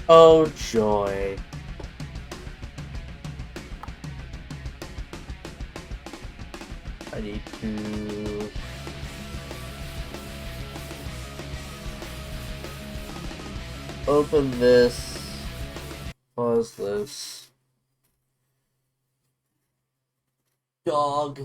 Oh joy. I need to... open this. Pause this. Dog.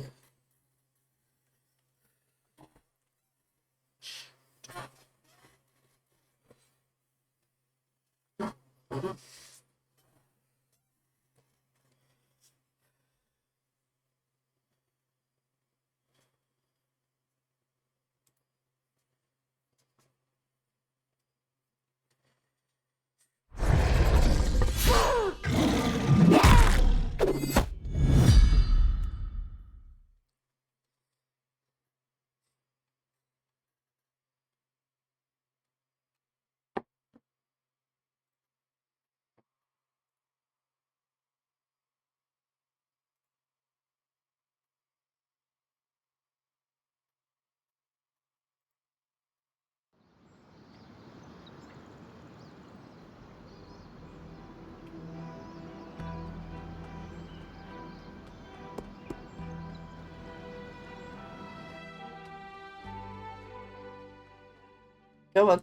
Come on.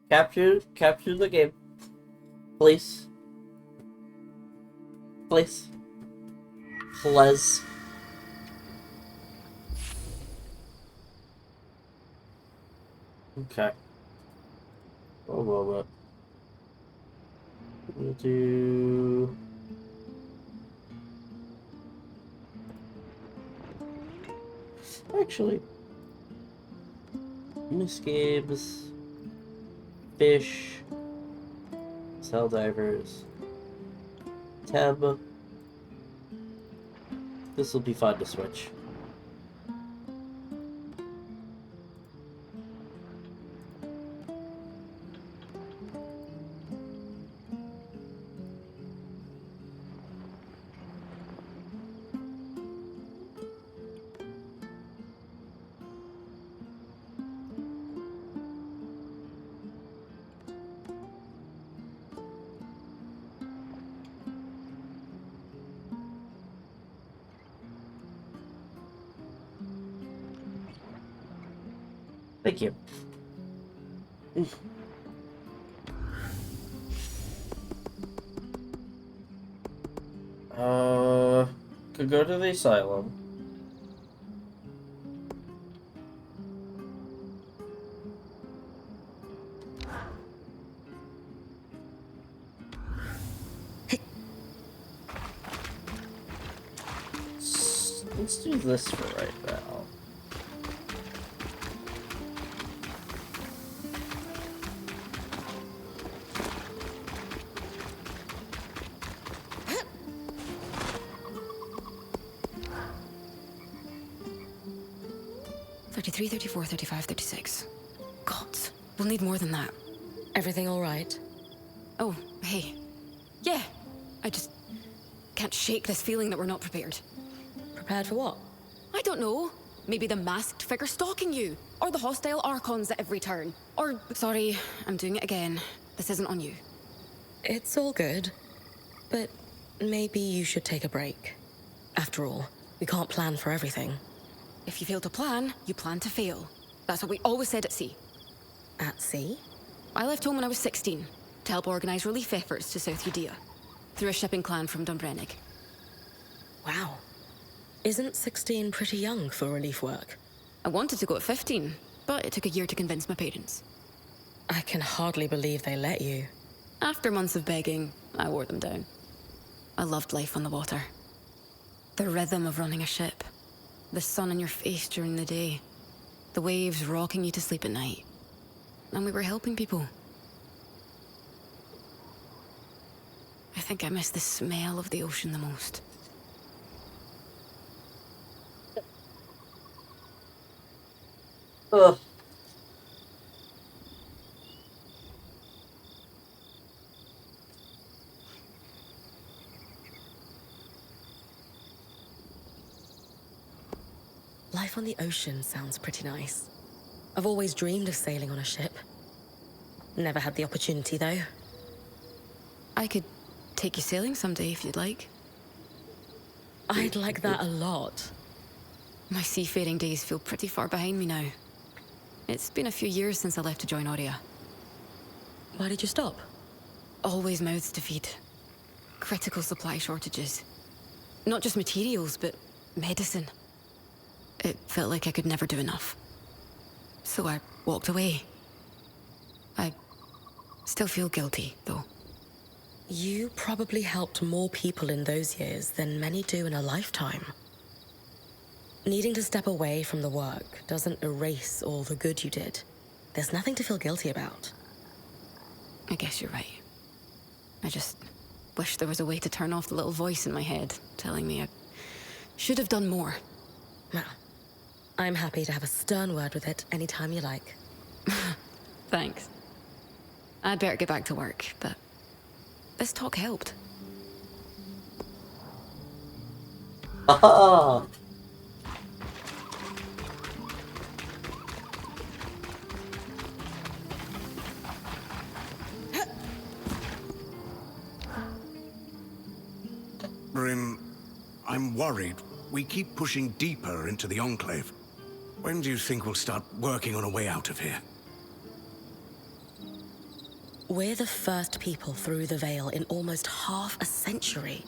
Capture the game. Please. Please. Please. Okay. Oh, well. We'll do... Actually... Miss games... Fish... Cell divers... Tab... This will be fun to switch. Thank you. Could go to the asylum. Let's do this for right now. $33, $34, $35, $36. Gods, we'll need more than that. Everything all right? Oh, hey. Yeah, I just can't shake this feeling that we're not prepared. Prepared for what? I don't know. Maybe the masked figure stalking you, or the hostile Archons at every turn. Or, sorry, I'm doing it again. This isn't on you. It's all good. But maybe you should take a break. After all, we can't plan for everything. If you fail to plan, you plan to fail. That's what we always said at sea. At sea? I left home when I was 16 to help organize relief efforts to South Judea through a shipping clan from Dunbrennig. Wow. Isn't 16 pretty young for relief work? I wanted to go at 15, but it took a year to convince my parents. I can hardly believe they let you. After months of begging, I wore them down. I loved life on the water. The rhythm of running a ship. The sun in your face during the day. The waves rocking you to sleep at night. And we were helping people. I think I miss the smell of the ocean the most. Ugh. Life on the ocean sounds pretty nice. I've always dreamed of sailing on a ship. Never had the opportunity, though. I could take you sailing someday if you'd like. I'd like that a lot. My seafaring days feel pretty far behind me now. It's been a few years since I left to join Aurea. Why did you stop? Always mouths to feed. Critical supply shortages. Not just materials, but medicine. It felt like I could never do enough. So I walked away. I still feel guilty, though. You probably helped more people in those years than many do in a lifetime. Needing to step away from the work doesn't erase all the good you did. There's nothing to feel guilty about. I guess you're right. I just wish there was a way to turn off the little voice in my head telling me I should have done more. Well, I'm happy to have a stern word with it anytime you like. Thanks. I'd better get back to work, but this talk helped. Aha! Bryn, I'm worried. We keep pushing deeper into the Enclave. When do you think we'll start working on a way out of here? We're the first people through the Veil in almost half a century.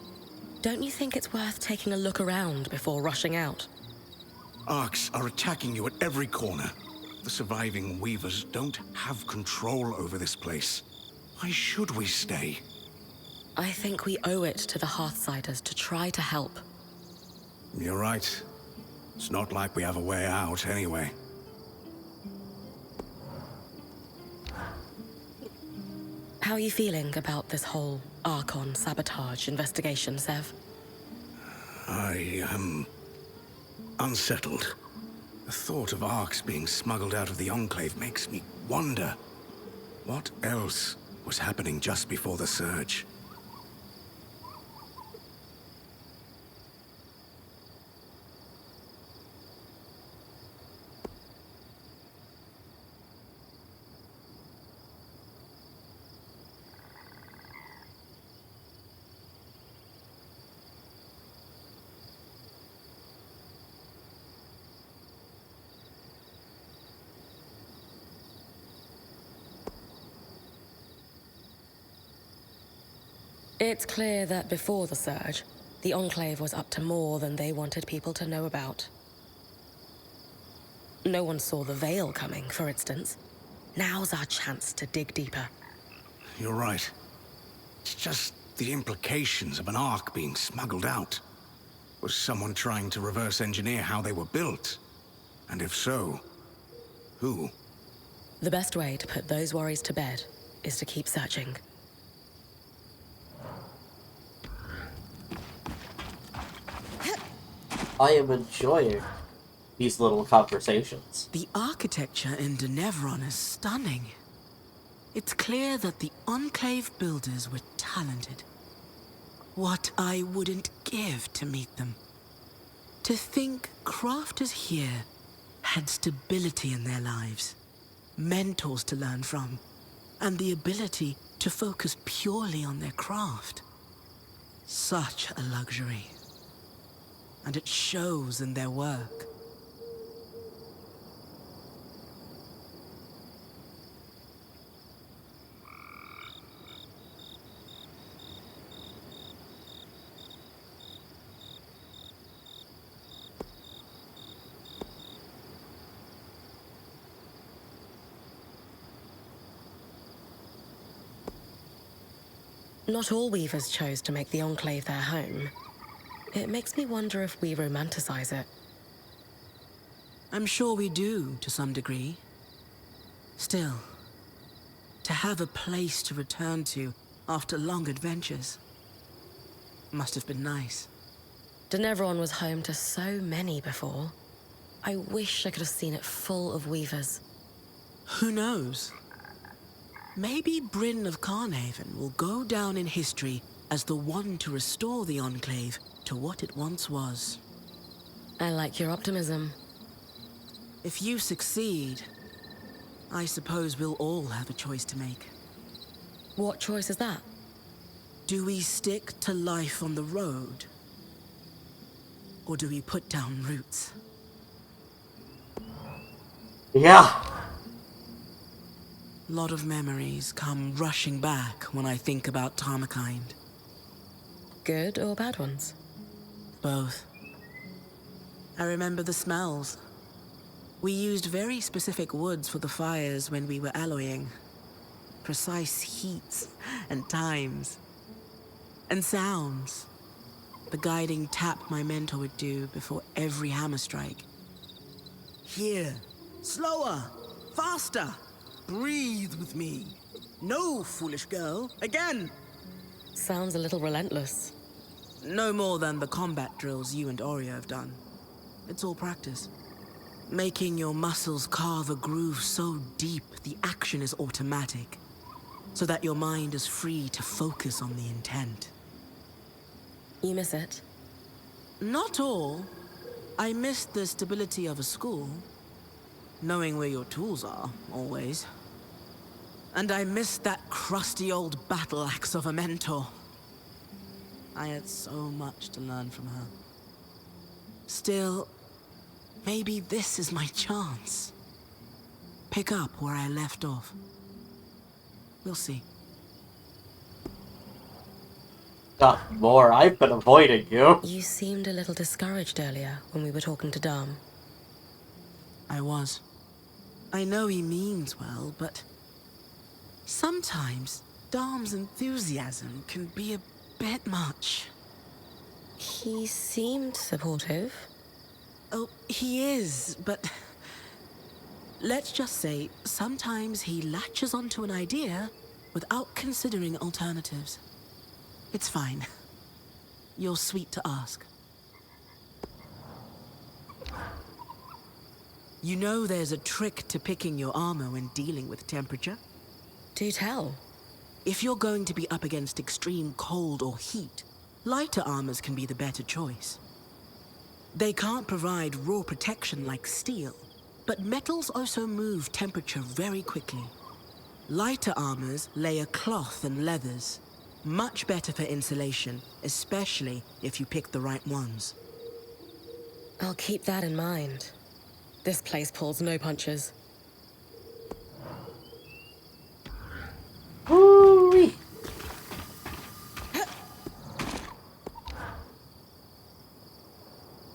Don't you think it's worth taking a look around before rushing out? Arks are attacking you at every corner. The surviving Weavers don't have control over this place. Why should we stay? I think we owe it to the Hearthsiders to try to help. You're right. It's not like we have a way out, anyway. How are you feeling about this whole Archon sabotage investigation, Sev? I am unsettled. The thought of Arks being smuggled out of the Enclave makes me wonder. What else was happening just before the surge? It's clear that before the surge, the Enclave was up to more than they wanted people to know about. No one saw the Veil coming, for instance. Now's our chance to dig deeper. You're right. It's just the implications of an Ark being smuggled out. Was someone trying to reverse engineer how they were built? And if so, who? The best way to put those worries to bed is to keep searching. I am enjoying these little conversations. The architecture in Denevron is stunning. It's clear that the Enclave builders were talented. What I wouldn't give to meet them. To think crafters here had stability in their lives, mentors to learn from, and the ability to focus purely on their craft. Such a luxury. And it shows in their work. Not all Weavers chose to make the Enclave their home. It makes me wonder if we romanticize it. I'm sure we do, to some degree. Still, to have a place to return to after long adventures must have been nice. Denevron was home to so many before. I wish I could have seen it full of Weavers. Who knows? Maybe Bryn of Carnhaven will go down in history as the one to restore the Enclave to what it once was. I like your optimism. If you succeed, I suppose we'll all have a choice to make. What choice is that? Do we stick to life on the road? Or do we put down roots? Yeah. A lot of memories come rushing back when I think about Tarmakind. Good or bad ones? Both. I remember the smells. We used very specific woods for the fires when we were alloying. Precise heats and times. And sounds. The guiding tap my mentor would do before every hammer strike. Here. Slower. Faster. Breathe with me. No, foolish girl. Again. Sounds a little relentless. No more than the combat drills you and Oreo have done. It's all practice. Making your muscles carve a groove so deep the action is automatic, so that your mind is free to focus on the intent. You miss it? Not all. I miss the stability of a school, knowing where your tools are, always. And I miss that crusty old battle axe of a mentor. I had so much to learn from her. Still, maybe this is my chance. Pick up where I left off. We'll see. Not more. I've been avoiding you. You seemed a little discouraged earlier when we were talking to Dom. I was. I know he means well, but sometimes Dom's enthusiasm can be a bit much. He seemed supportive. Oh, he is, but let's just say sometimes he latches onto an idea without considering alternatives. It's fine. You're sweet to ask. You know there's a trick to picking your armor when dealing with temperature? Do tell. If you're going to be up against extreme cold or heat, lighter armors can be the better choice. They can't provide raw protection like steel, but metals also move temperature very quickly. Lighter armors layer cloth and leathers, much better for insulation, especially if you pick the right ones. I'll keep that in mind. This place pulls no punches. Woo-wee.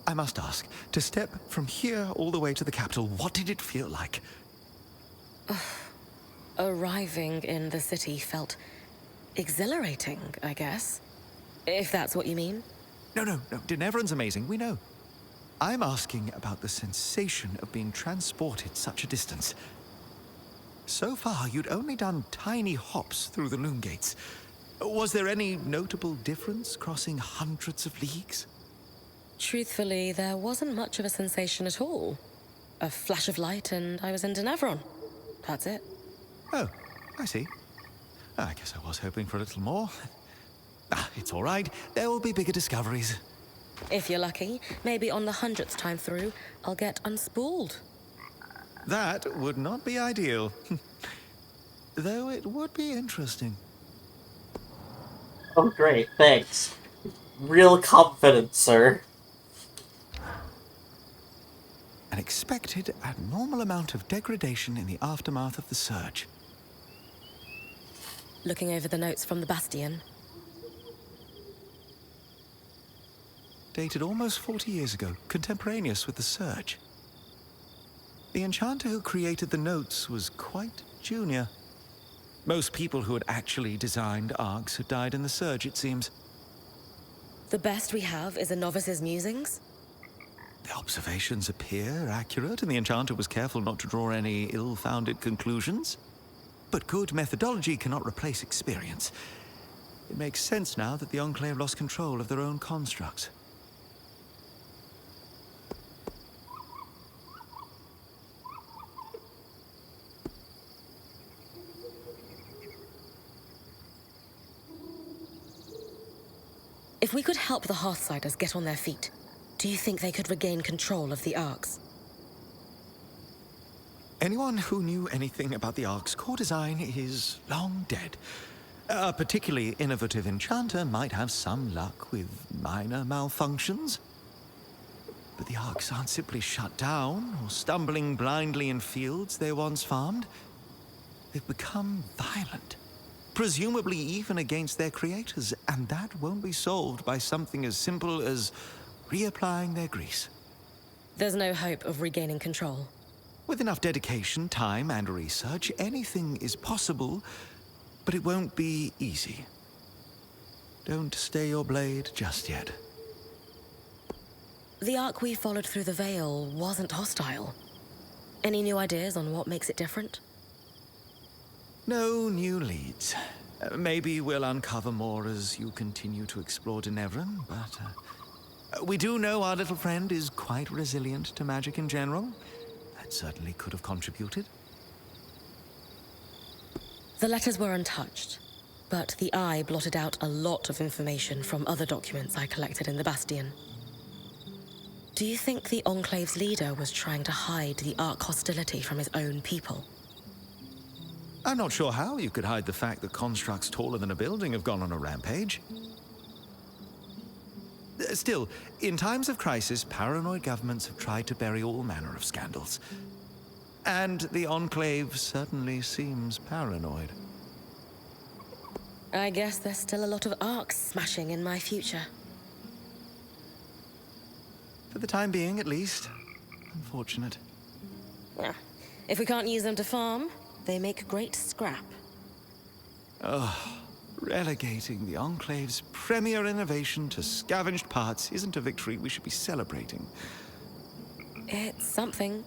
I must ask, to step from here all the way to the capital, what did it feel like? Arriving in the city felt exhilarating, I guess. If that's what you mean. No, Denevron's amazing, we know. I'm asking about the sensation of being transported such a distance. So far, you'd only done tiny hops through the Loom Gates. Was there any notable difference crossing hundreds of leagues? Truthfully, there wasn't much of a sensation at all. A flash of light and I was in Denevron. That's it. Oh, I see. I guess I was hoping for a little more. It's all right. There will be bigger discoveries. If you're lucky, maybe on the 100th time through, I'll get unspooled. That would not be ideal. Though it would be interesting. Oh, great. Thanks. Real confidence, sir. An expected abnormal amount of degradation in the aftermath of the surge. Looking over the notes from the Bastion. Dated almost 40 years ago, contemporaneous with the surge. The enchanter who created the notes was quite junior. Most people who had actually designed arcs had died in the surge, it seems. The best we have is a novice's musings? The observations appear accurate, and the enchanter was careful not to draw any ill-founded conclusions. But good methodology cannot replace experience. It makes sense now that the Enclave lost control of their own constructs. If we could help the Hearthsiders get on their feet, do you think they could regain control of the Arcs? Anyone who knew anything about the Ark's core design is long dead. A particularly innovative enchanter might have some luck with minor malfunctions. But the Arks aren't simply shut down or stumbling blindly in fields they once farmed. They've become violent, presumably even against their creators, and that won't be solved by something as simple as reapplying their grease. There's no hope of regaining control. With enough dedication, time, and research, anything is possible, but it won't be easy. Don't stay your blade just yet. The arc we followed through the Veil wasn't hostile. Any new ideas on what makes it different? No new leads. Maybe we'll uncover more as you continue to explore Denevran, but we do know our little friend is quite resilient to magic in general. That certainly could have contributed. The letters were untouched, but the Eye blotted out a lot of information from other documents I collected in the Bastion. Do you think the Enclave's leader was trying to hide the Ark hostility from his own people? I'm not sure how you could hide the fact that constructs taller than a building have gone on a rampage. Still, in times of crisis, paranoid governments have tried to bury all manner of scandals. And the Enclave certainly seems paranoid. I guess there's still a lot of Arks smashing in my future. For the time being, at least. Unfortunate. Yeah. If we can't use them to farm, they make great scrap. Relegating the Enclave's premier innovation to scavenged parts isn't a victory we should be celebrating. It's something.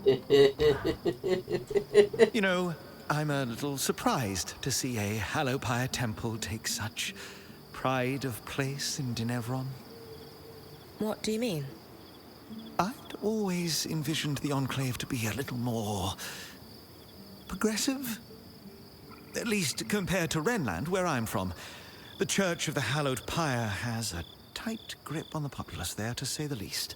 You know, I'm a little surprised to see a Hallowpyre temple take such pride of place in Denevron. What do you mean? I'd always envisioned the Enclave to be a little more progressive. At least compared to Renland, where I'm from. The Church of the Hallowed Pyre has a tight grip on the populace there, to say the least.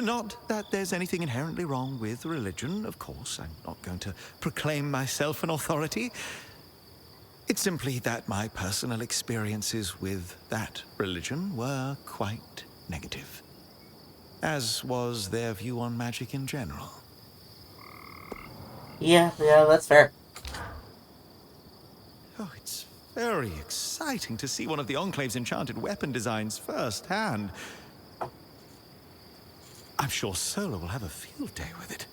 Not that there's anything inherently wrong with religion, of course. I'm not going to proclaim myself an authority. It's simply that my personal experiences with that religion were quite negative. As was their view on magic in general. Yeah, that's fair. Oh, it's very exciting to see one of the Enclave's enchanted weapon designs firsthand. I'm sure Sola will have a field day with it.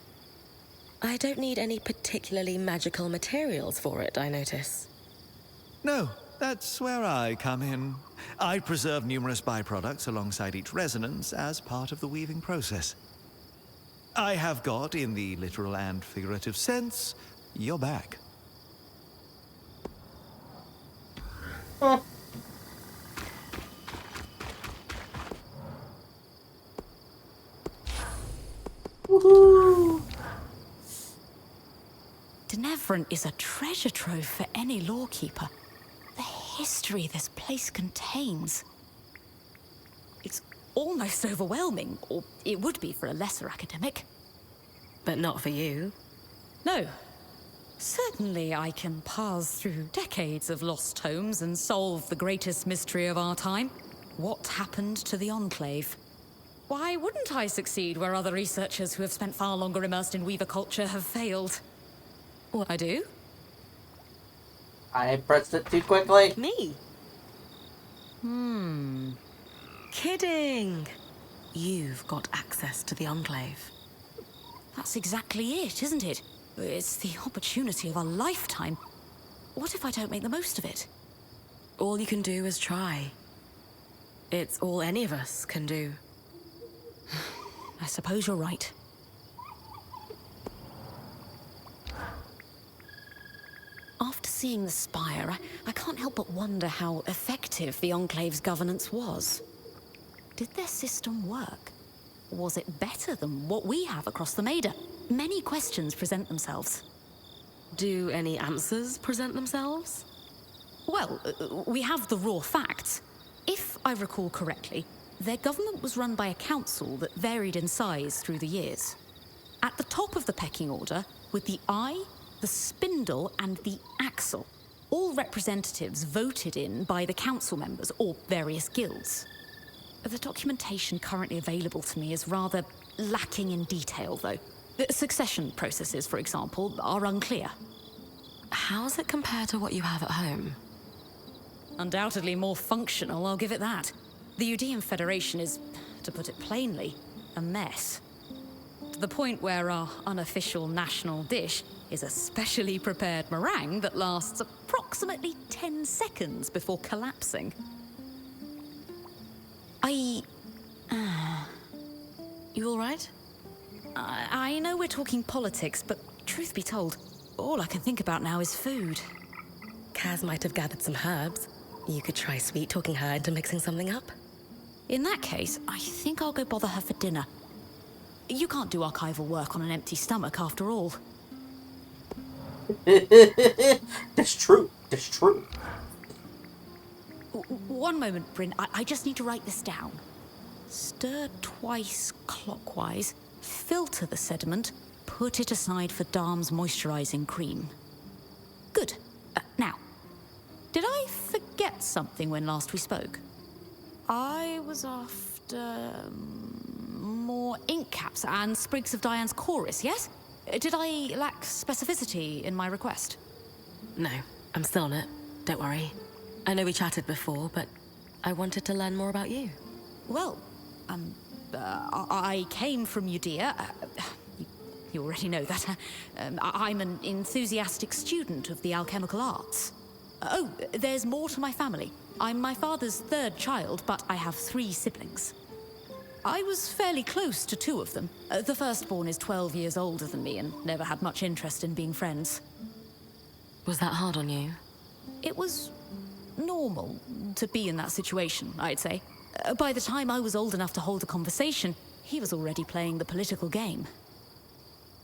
I don't need any particularly magical materials for it, I notice. No, that's where I come in. I preserve numerous byproducts alongside each resonance as part of the weaving process. I have got, in the literal and figurative sense, your back. Woohoo! Denevran is a treasure trove for any lawkeeper. The history this place contains. It's almost overwhelming, or it would be for a lesser academic. But not for you. No. Certainly I can pass through decades of lost tomes and solve the greatest mystery of our time. What happened to the Enclave? Why wouldn't I succeed where other researchers who have spent far longer immersed in Weaver culture have failed? What I do? I pressed it too quickly. Me? Kidding. You've got access to the Enclave. That's exactly it, isn't it? It's the opportunity of a lifetime. What if I don't make the most of it? All you can do is try. It's all any of us can do. I suppose you're right. After seeing the Spire, I can't help but wonder how effective the Enclave's governance was. Did their system work? Was it better than what we have across the Maida? Many questions present themselves. Do any answers present themselves? Well, we have the raw facts. If I recall correctly, their government was run by a council that varied in size through the years. At the top of the pecking order, with the Eye, the spindle, and the axle. All representatives voted in by the council members or various guilds. The documentation currently available to me is rather lacking in detail, though. The succession processes, for example, are unclear. How's it compared to what you have at home? Undoubtedly more functional, I'll give it that. The Udean Federation is, to put it plainly, a mess. To the point where our unofficial national dish is a specially prepared meringue that lasts approximately 10 seconds before collapsing. You all right? I know we're talking politics, but truth be told, all I can think about now is food. Kaz might have gathered some herbs. You could try sweet-talking her into mixing something up. In that case, I think I'll go bother her for dinner. You can't do archival work on an empty stomach, after all. That's true. That's true. One moment, Bryn. I just need to write this down. Stir twice clockwise, filter the sediment, put it aside for Darm's moisturizing cream. Good. Now, did I forget something when last we spoke? I was after more ink caps and sprigs of Diane's chorus, yes? Did I lack specificity in my request? No, I'm still on it. Don't worry. I know we chatted before, but I wanted to learn more about you. Well, I came from Udea. You already know that. I'm an enthusiastic student of the alchemical arts. Oh, there's more to my family. I'm my father's third child, but I have 3 siblings. I was fairly close to 2 of them. The firstborn is 12 years older than me and never had much interest in being friends. Was that hard on you? It was normal to be in that situation, I'd say. By the time I was old enough to hold a conversation, he was already playing the political game.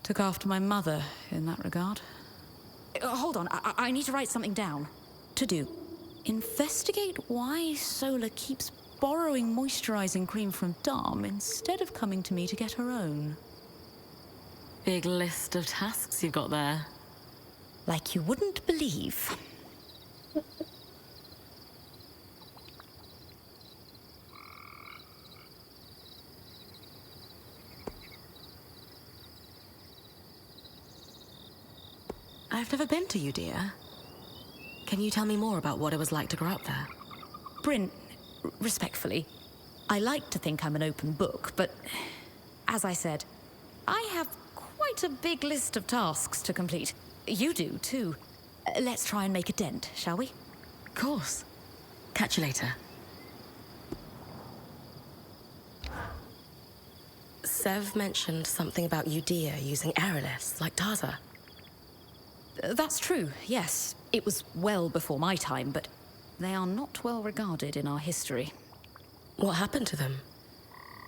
Took after my mother in that regard. Hold on, I need to write something down. To do. Investigate why Sola keeps borrowing moisturizing cream from Darm instead of coming to me to get her own. Big list of tasks you've got there. Like you wouldn't believe. I've never been to Udea. Can you tell me more about what it was like to grow up there? Bryn, respectfully, I like to think I'm an open book, but as I said, I have quite a big list of tasks to complete. You do, too. Let's try and make a dent, shall we? Of course. Catch you later. Sev mentioned something about Udea using aeroliths, like Taza. That's true, yes. It was well before my time, but they are not well regarded in our history. What happened to them?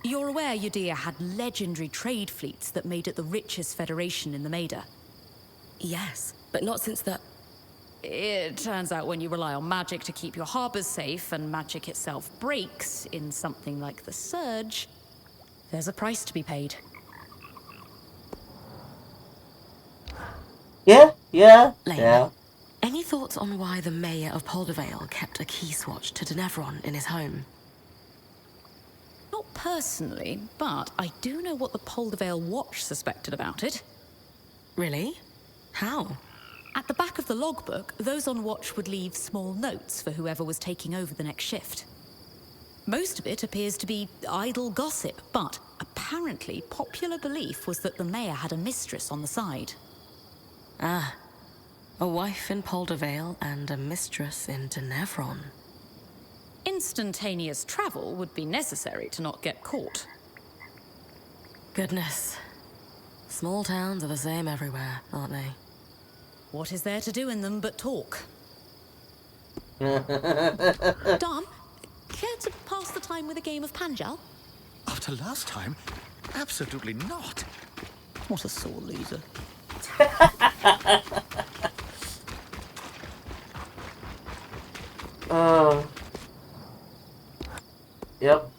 You're aware Udea had legendary trade fleets that made it the richest federation in the Maida. Yes, but not since the... It turns out when you rely on magic to keep your harbors safe, and magic itself breaks in something like the Surge, there's a price to be paid. Yeah. Lane, any thoughts on why the mayor of Poldervale kept a key swatch to Denevron in his home? Not personally, but I do know what the Poldervale Watch suspected about it. Really? How? At the back of the logbook, those on watch would leave small notes for whoever was taking over the next shift. Most of it appears to be idle gossip, but apparently popular belief was that the mayor had a mistress on the side. Ah, a wife in Poldervale and a mistress in Denevron. Instantaneous travel would be necessary to not get caught. Goodness. Small towns are the same everywhere, aren't they? What is there to do in them but talk? Dom, care to pass the time with a game of Panjal? After last time? Absolutely not. What a sore loser. Yep.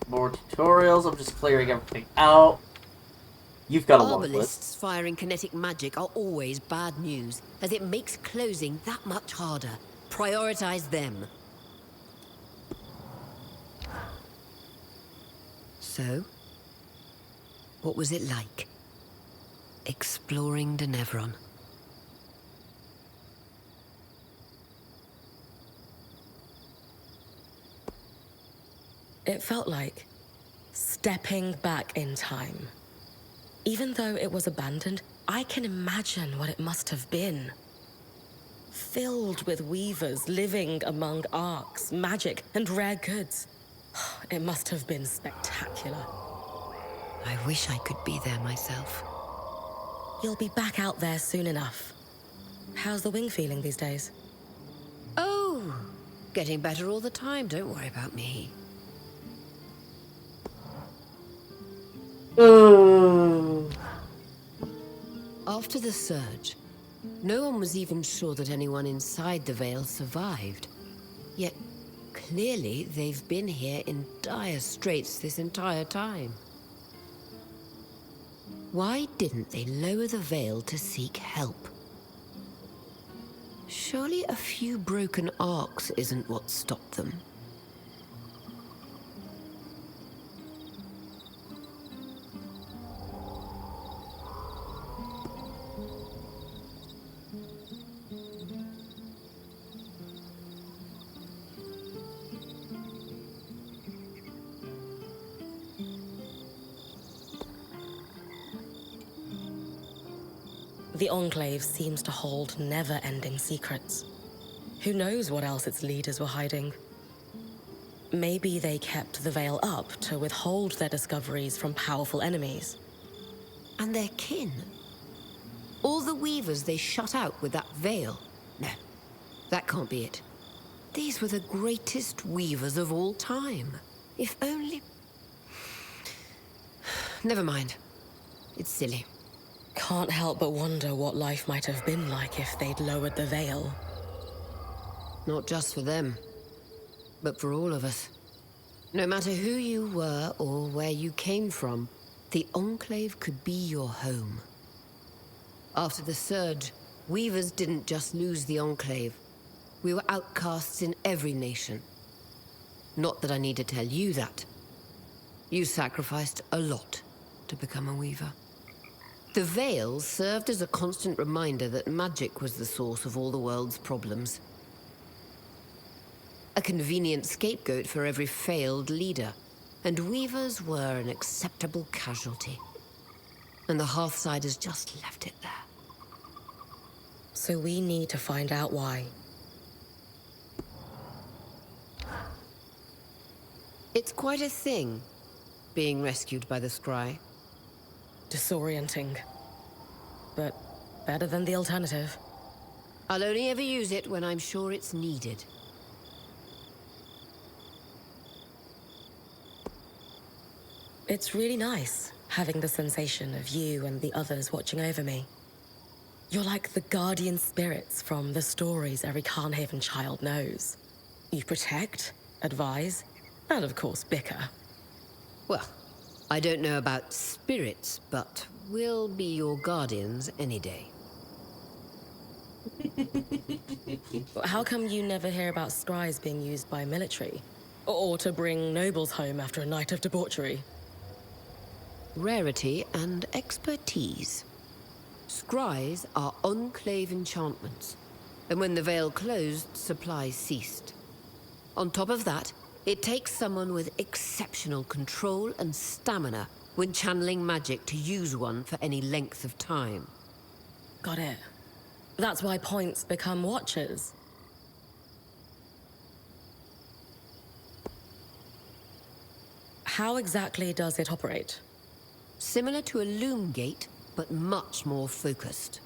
More tutorials. I'm just clearing everything out. You've got a long list. Arbalists firing kinetic magic are always bad news, as it makes closing that much harder. Prioritize them. So, what was it like? Exploring Denevron. It felt like stepping back in time. Even though it was abandoned, I can imagine what it must have been. Filled with weavers living among arcs, magic, and rare goods. It must have been spectacular. I wish I could be there myself. You'll be back out there soon enough. How's the wing feeling these days? Oh, getting better all the time. Don't worry about me. After the surge, no one was even sure that anyone inside the Veil survived. Yet, clearly, they've been here in dire straits this entire time. Why didn't they lower the Veil to seek help? Surely a few broken arcs isn't what stopped them. The Enclave seems to hold never-ending secrets. Who knows what else its leaders were hiding? Maybe they kept the Veil up to withhold their discoveries from powerful enemies. And their kin. All the weavers they shut out with that veil. No, that can't be it. These were the greatest weavers of all time. If only... Never mind. It's silly. Can't help but wonder what life might have been like if they'd lowered the Veil. Not just for them, but for all of us. No matter who you were or where you came from, the Enclave could be your home. After the Surge, Weavers didn't just lose the Enclave. We were outcasts in every nation. Not that I need to tell you that. You sacrificed a lot to become a Weaver. The Veil served as a constant reminder that magic was the source of all the world's problems. A convenient scapegoat for every failed leader, and Weavers were an acceptable casualty. And the Hearthsiders just left it there. So we need to find out why. It's quite a thing, being rescued by the Scry. Disorienting. But better than the alternative. I'll only ever use it when I'm sure it's needed. It's really nice, having the sensation of you and the others watching over me. You're like the guardian spirits from the stories every Carnhaven child knows. You protect, advise, and of course bicker. Well, I don't know about spirits, but we'll be your guardians any day. How come you never hear about scries being used by military? Or to bring nobles home after a night of debauchery? Rarity and expertise. Scries are Enclave enchantments, and when the Veil closed, supplies ceased. On top of that, it takes someone with exceptional control and stamina when channeling magic to use one for any length of time. Got it. That's why points become watchers. How exactly does it operate? Similar to a loom gate, but much more focused.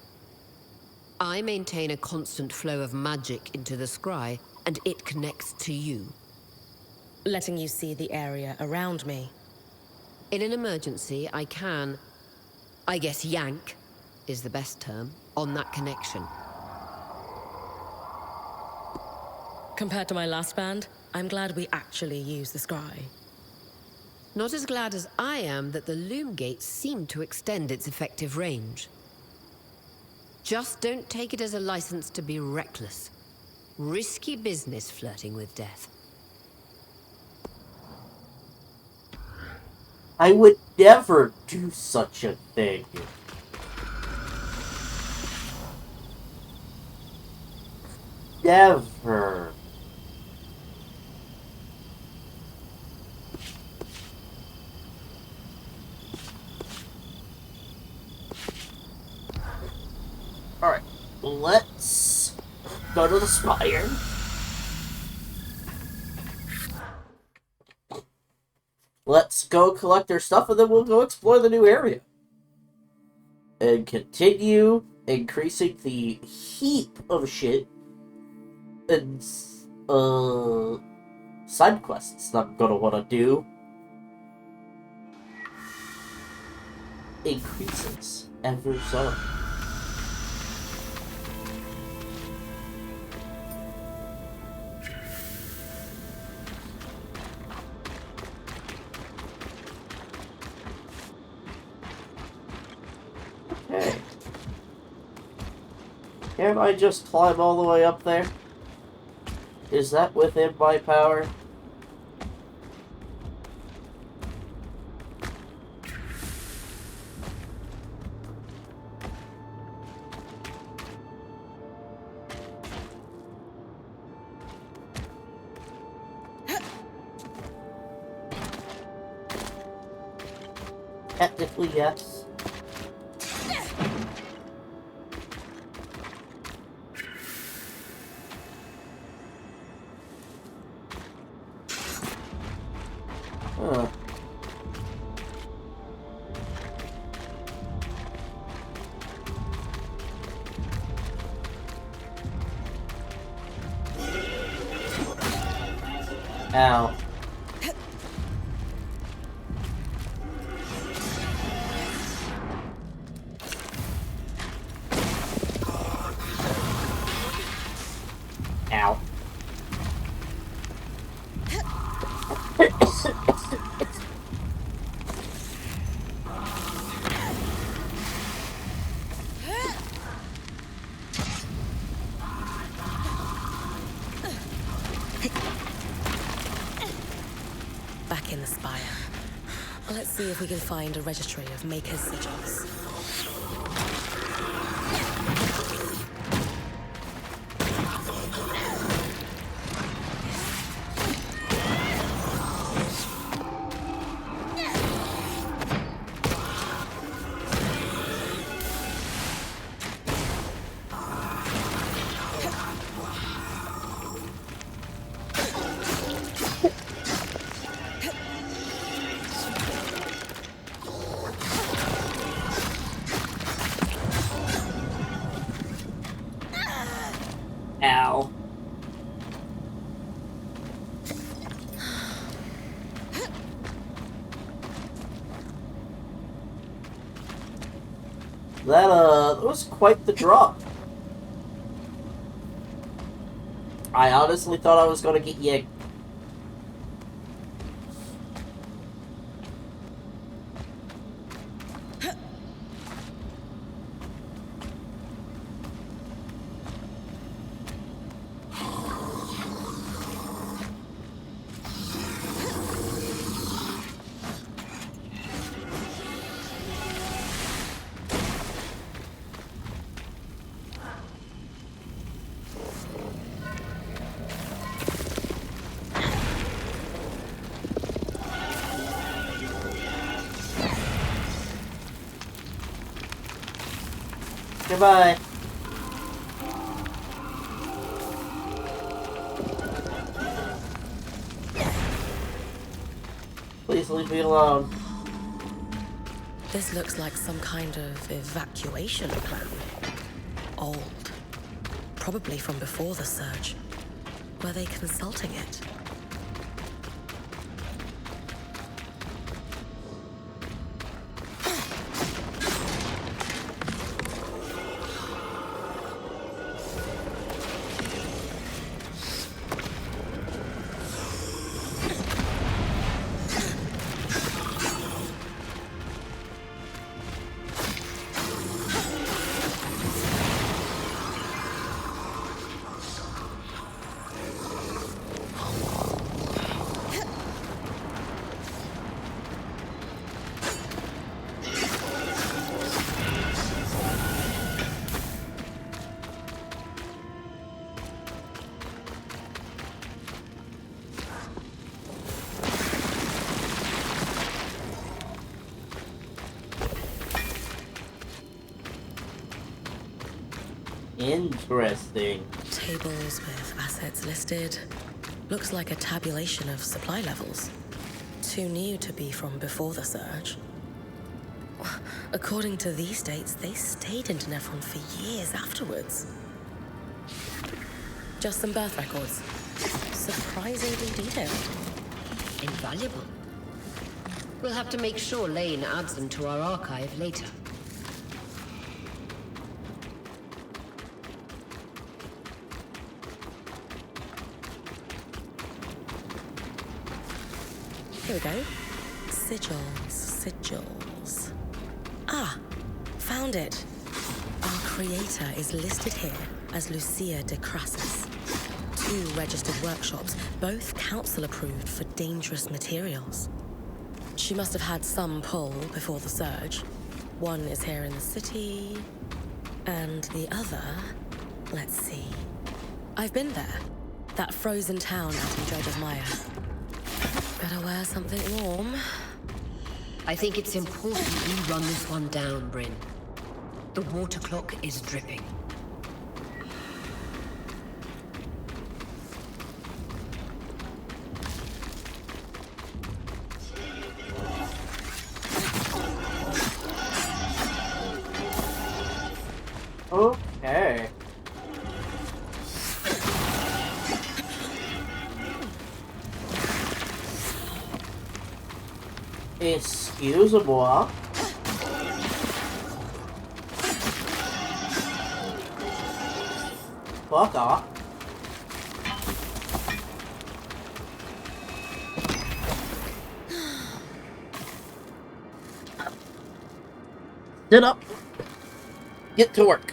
I maintain a constant flow of magic into the scry, and it connects to you. Letting you see the area around me. In an emergency, I can, I guess yank is the best term, on that connection. Compared to my last band, I'm glad we actually use the scry. Not as glad as I am that the loom gate seemed to extend its effective range. Just don't take it as a license to be reckless. Risky business flirting with death. I would never do such a thing. Never. Alright, let's go to the spire. Let's go collect our stuff and then we'll go explore the new area. And continue increasing the heap of shit and side quests that I'm gonna wanna do. Increases ever so. Okay. Can't I just climb all the way up there? Is that within my power? Technically, yes. Huh. Ow. Ow. Back in the spire. Let's see if we can find a registry of Maker's sigils. Ow. That was quite the drop. I honestly thought I was gonna get yanked. Goodbye. Please leave me alone. This looks like some kind of evacuation plan. Old. Probably from before the surge. Were they consulting it? Interesting. Tables with assets listed. Looks like a tabulation of supply levels. Too new to be from before the surge. According to these dates, they stayed in Denevron for years afterwards. Just some birth records. Surprisingly detailed. Invaluable. We'll have to make sure Lane adds them to our archive later. Here we go. Sigils. Ah, found it. Our creator is listed here as Lucia de Crassus. 2 registered workshops, both council approved for dangerous materials. She must have had some pull before the surge. One is here in the city, and the other, let's see. I've been there. That frozen town out in Dredger's Mire. Better wear something warm. I think it's important we run this one down, Bryn. The water clock is dripping. Okay. Excusez-moi. Fuck off. Sit up. Get to work.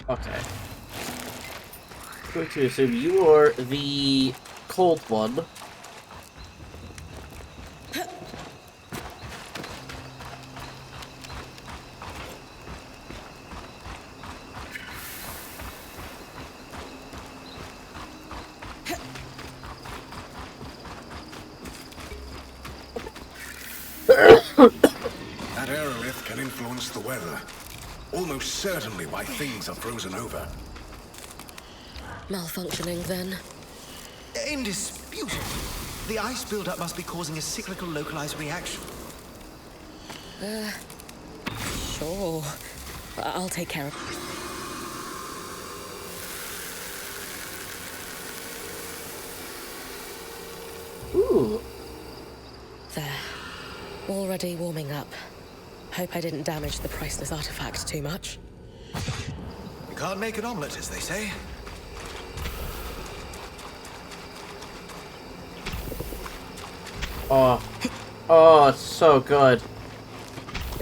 Okay. Going to assume you are the cold one. That aerolith can influence the weather. Almost certainly why things are frozen over. Malfunctioning, then. Indisputably. The ice buildup must be causing a cyclical localized reaction. Sure. I'll take care of it. Ooh. There. Already warming up. Hope I didn't damage the priceless artifact too much. You can't make an omelet, as they say. Oh, it's so good.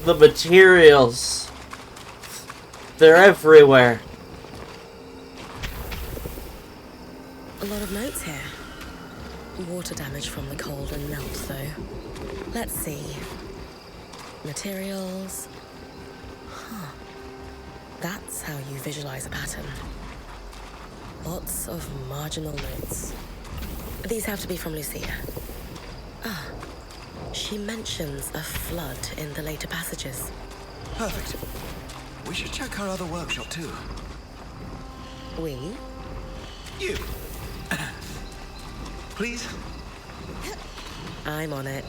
The materials. They're everywhere. A lot of notes here. Water damage from the cold and melt, though. Let's see. Materials. Huh. That's how you visualize a pattern. Lots of marginal notes. These have to be from Lucia. Ah. She mentions a flood in the later passages. Perfect. We should check her other workshop too. We? You. Please? I'm on it.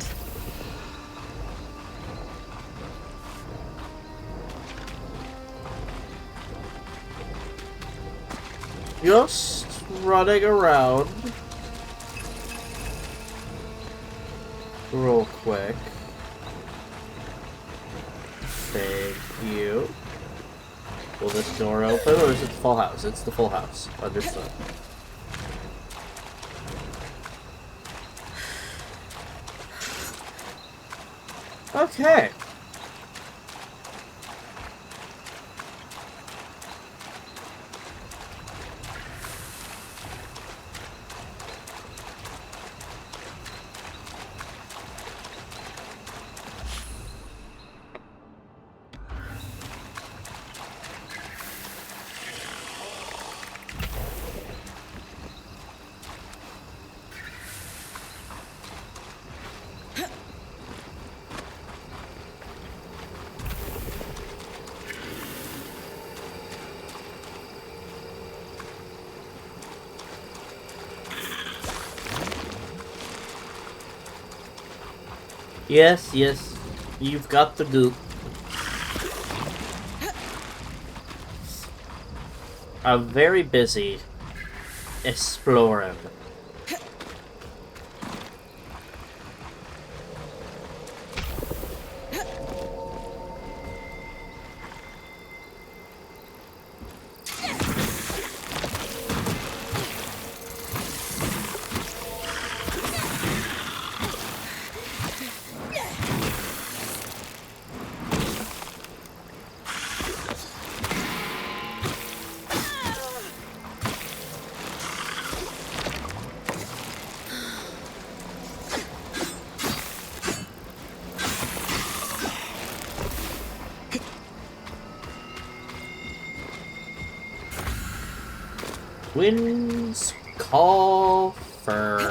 Just running around real quick. Thank you. Will this door open, or is it the full house? It's the full house. Understood. Okay. Yes, yes. You've got the goop. I'm very busy exploring. Wind's Coffer.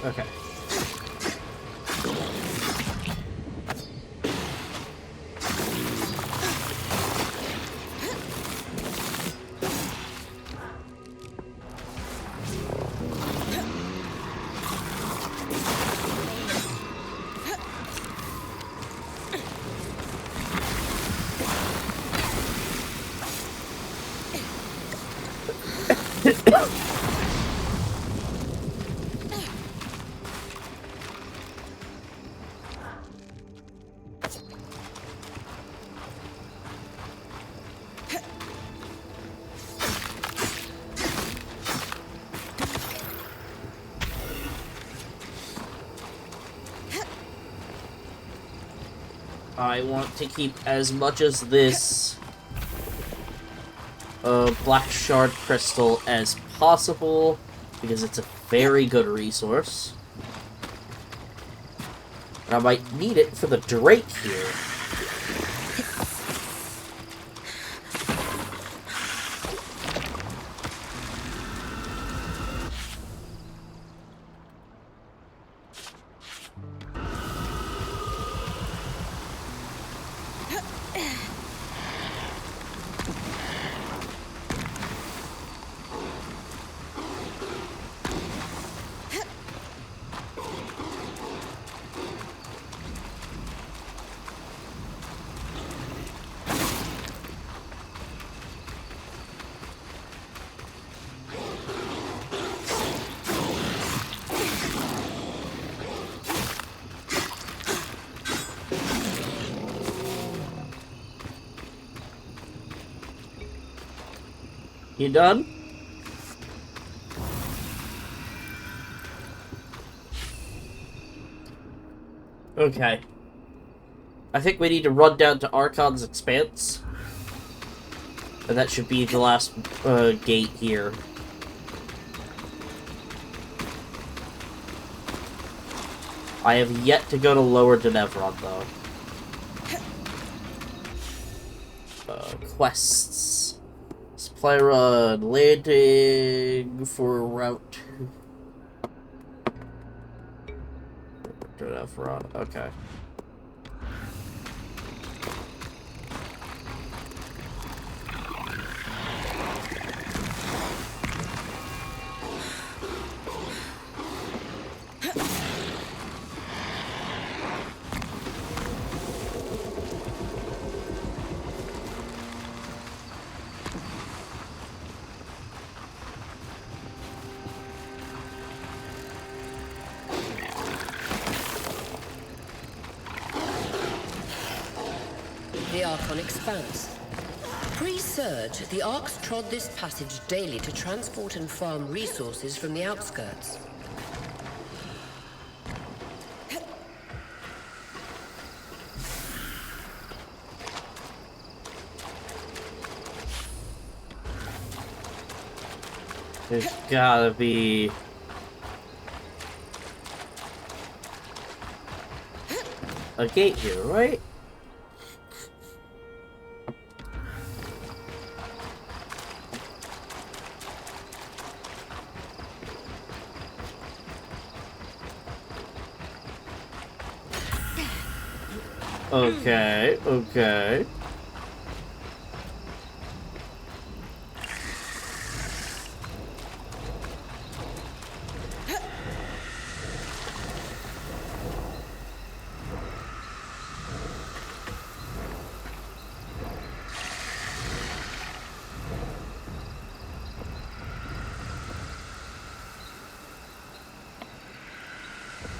Okay. I want to keep as much as this black shard crystal as possible because it's a very good resource. And I might need it for the Drake here. You done? Okay. I think we need to run down to Archon's Expanse And that should be the last gate here. I have yet to go to Lower Denevron, though. Quests. Supply run. Landing for route. Denevron. Okay. The Archon expands. Pre-Surge, the Arks trod this passage daily to transport and farm resources from the outskirts. There's gotta be... a gate here, right? Okay, okay.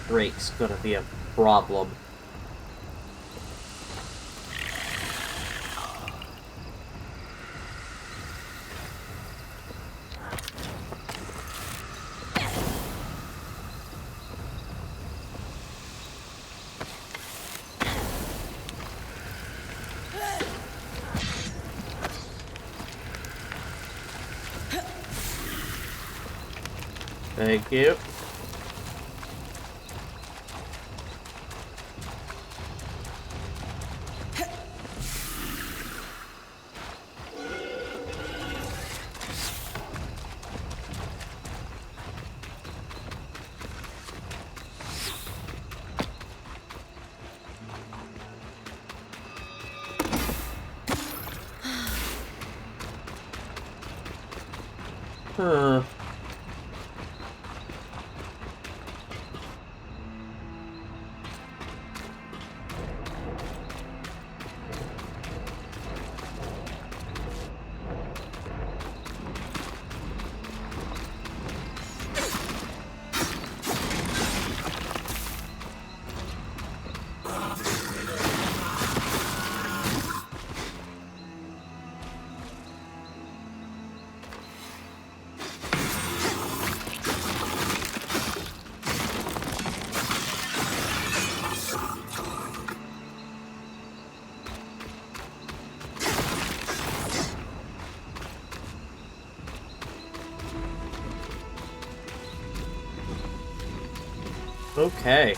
Break's gonna be a problem. Thank you. Huh. Okay.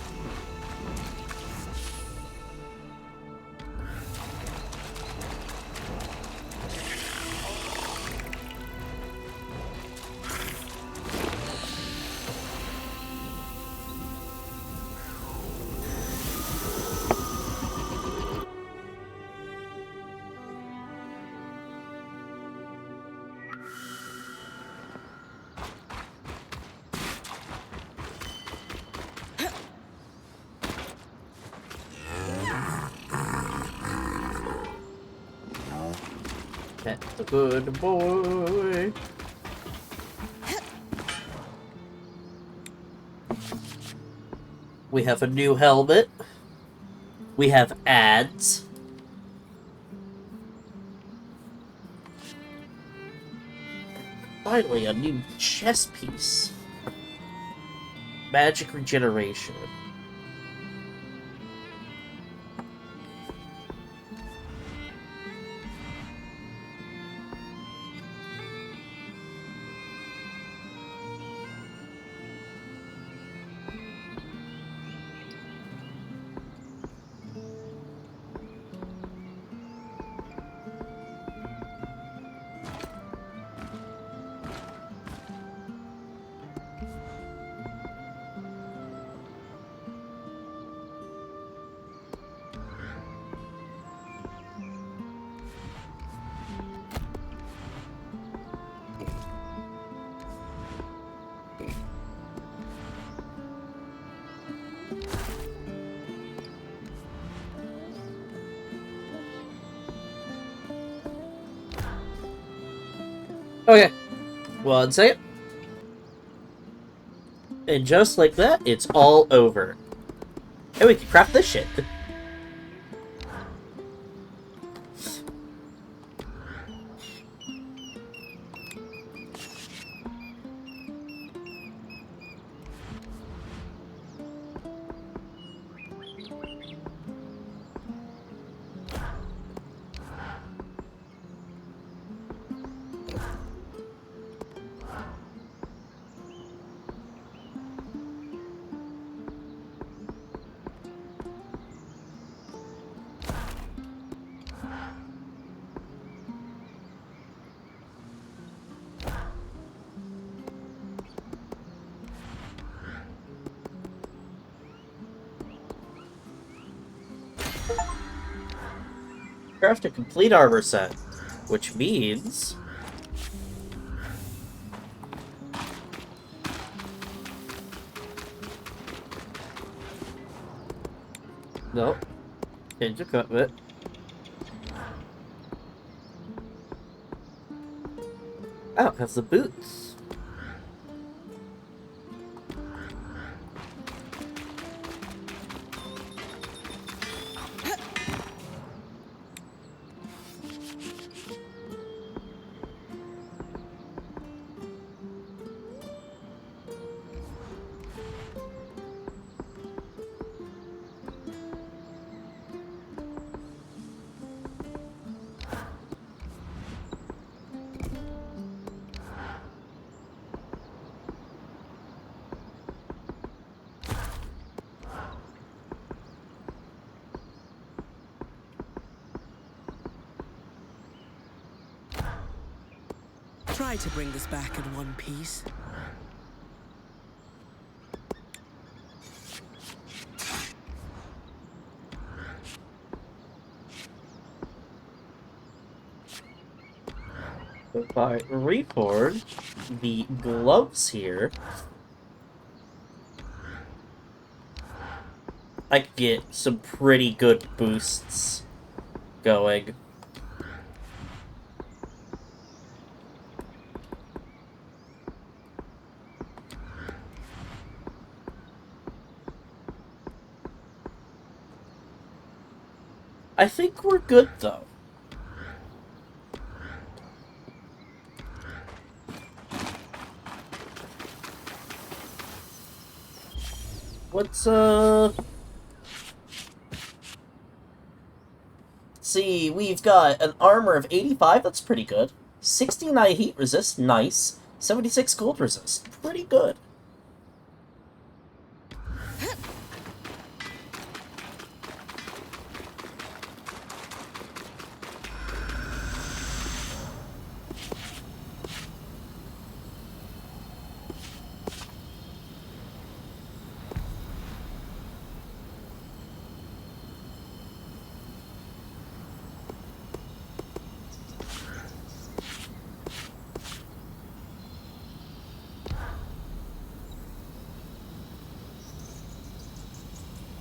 That's a good boy. We have a new helmet. We have ads. Finally, a new chess piece. Magic regeneration. Okay. 1 second. And just like that, it's all over. And we can craft this shit. Craft a complete armor set, which means nope. Change equipment. Oh, it has the boots. Try to bring this back in one piece. If I reforge the gloves here, I could get some pretty good boosts going. I think we're good, though. Let's, see, we've got an armor of 85, that's pretty good. 69 heat resist, nice. 76 cold resist, pretty good.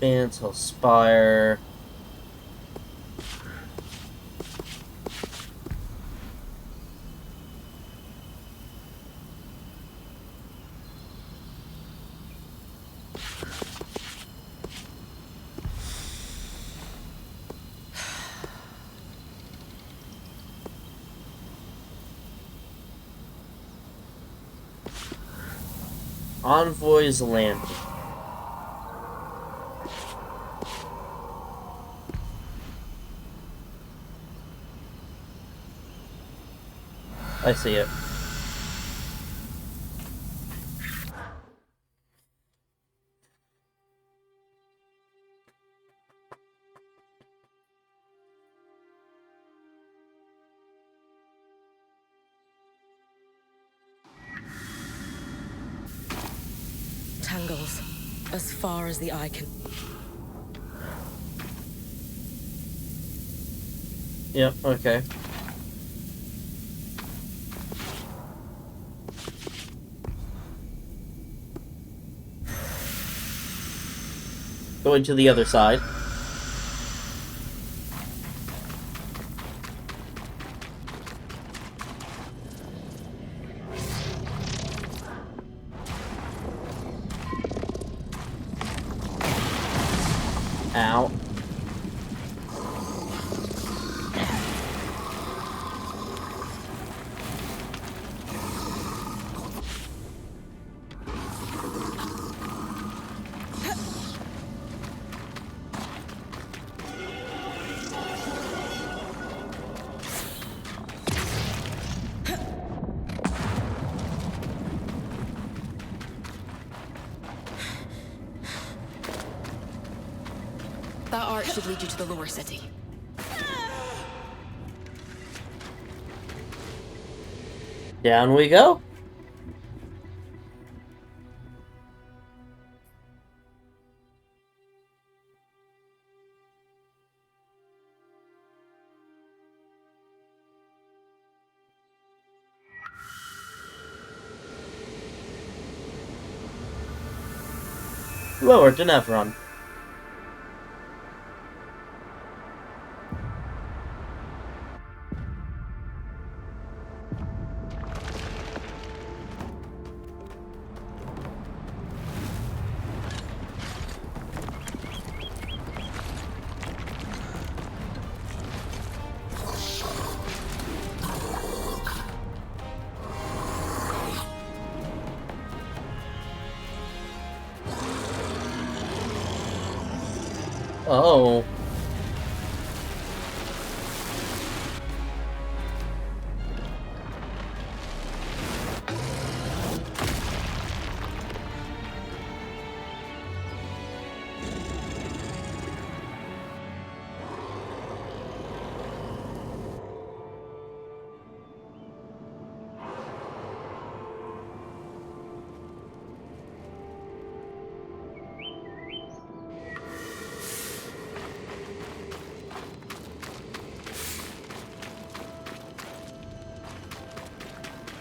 Bandhill Spire. Envoy's Landing. I see it. Tangles, as far as the eye can. Yep, okay. Going to the other side. Ow. That arch should lead you to the lower city. Down we go. Lower Denevron. Oh.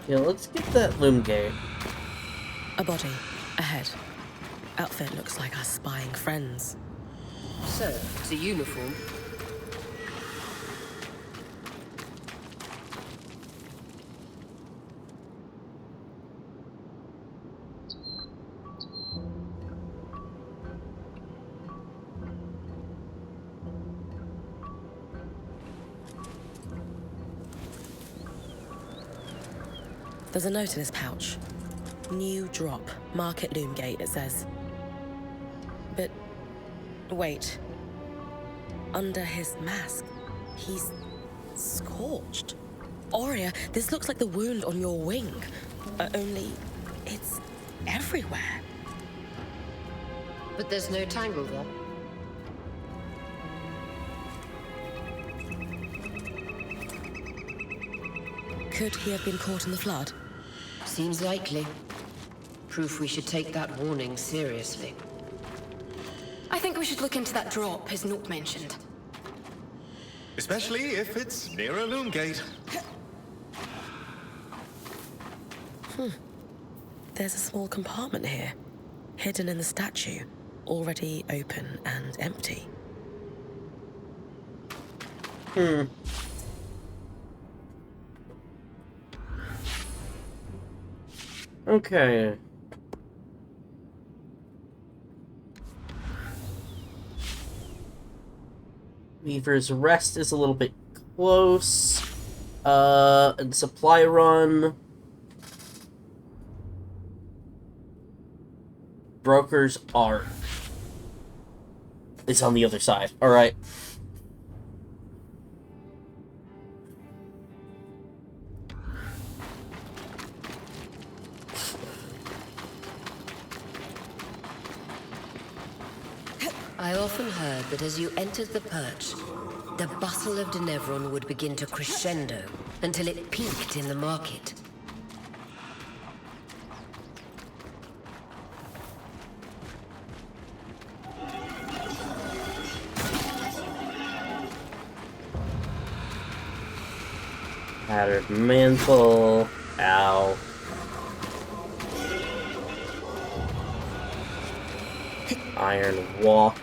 Yeah, let's get that loom gate. A body. Ahead. Outfit looks like our spying friends. So, it's a uniform. There's a note in his pouch. New drop. Market Loomgate, it says. But wait. Under his mask, he's scorched. Aurea, this looks like the wound on your wing. Only it's everywhere. But there's no tangle there. Could he have been caught in the flood? Seems likely. Proof we should take that warning seriously. I think we should look into that drop his note mentioned. Especially if it's near a loom gate. There's a small compartment here, hidden in the statue, already open and empty. Okay. Weaver's Rest is a little bit close. And Supply Run. Broker's Arc is on the other side. Alright. I often heard that as you entered the perch, the bustle of Denevron would begin to crescendo until it peaked in the market. Tattered Mantle. Ow. Iron Walk.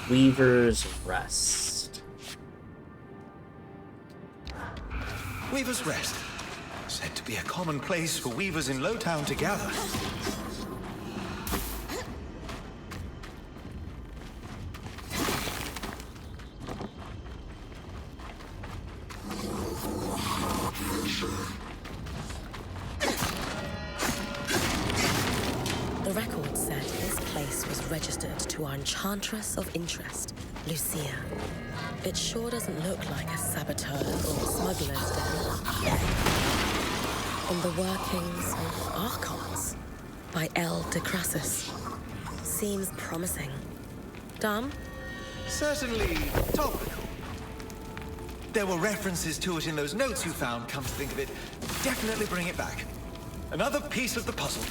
Weaver's Rest. Weaver's Rest. Said to be a common place for weavers in Lowtown to gather. The record said this place was registered to our Enchantress of Interest, Lucia. It sure doesn't look like a saboteur or smuggler's den. On the workings of Archons by L. de Crassus. Seems promising. Dom? Certainly topical. There were references to it in those notes you found, come to think of it. Definitely bring it back. Another piece of the puzzle.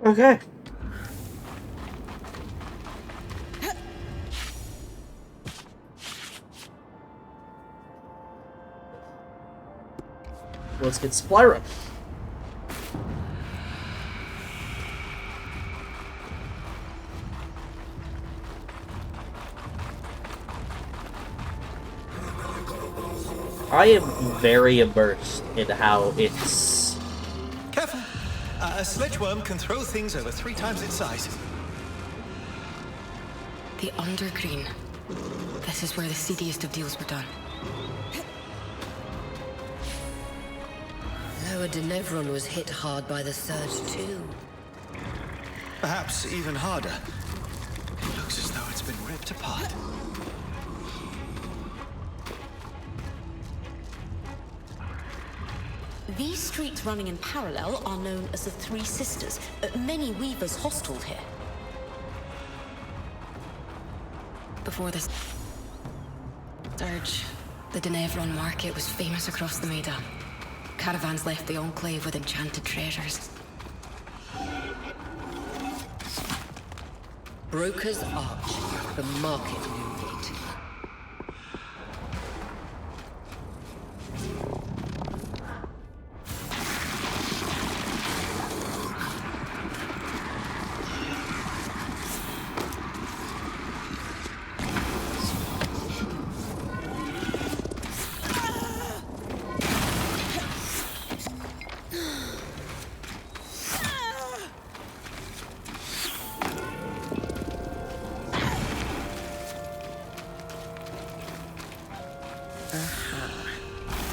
Okay. Let's get Splyra. I am very immersed in how it's... Careful. A sledgeworm can throw things over 3 times its size. The Undergreen. This is where the seediest of deals were done. Lower Denevron was hit hard by the surge too. Perhaps even harder. It looks as though it's been ripped apart. These streets running in parallel are known as the Three Sisters. Many weavers hosteled here. Before this surge, the Denevron market was famous across the Maida. Caravans left the Enclave with enchanted treasures. Broker's Arch, the market movement.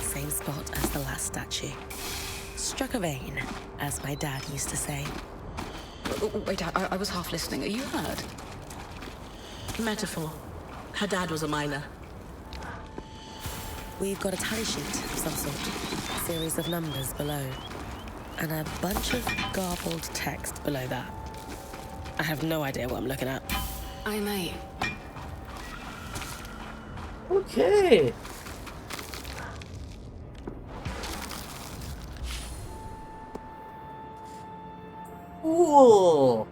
Same spot as the last statue. Struck a vein, as my dad used to say. Wait, I was half listening. Are you hurt? Metaphor. Her dad was a miner. We've got a tally sheet of some sort. Series of numbers below. And a bunch of garbled text below that. I have no idea what I'm looking at. I might. Okay. Cool.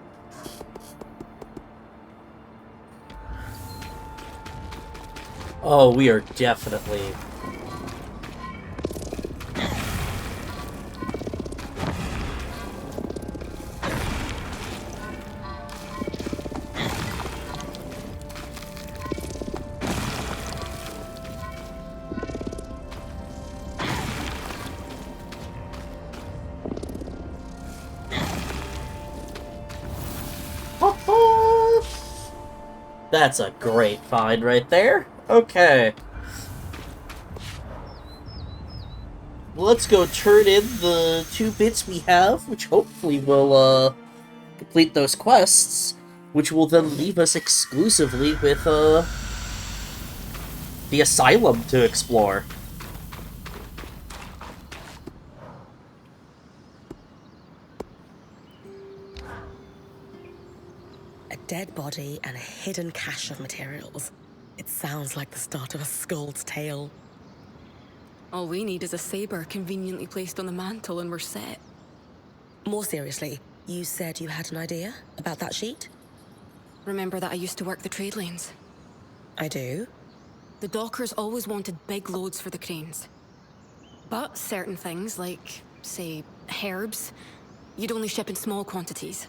Oh, we are definitely... That's a great find right there. Okay. Let's go turn in the 2 bits we have, which hopefully will, complete those quests, which will then leave us exclusively with, the asylum to explore. A dead body and a hidden cache of materials. It sounds like the start of a Skuld's tale. All we need is a saber conveniently placed on the mantle and we're set. More seriously, you said you had an idea about that sheet? Remember that I used to work the trade lanes? I do. The dockers always wanted big loads for the cranes. But certain things, like, say, herbs, you'd only ship in small quantities.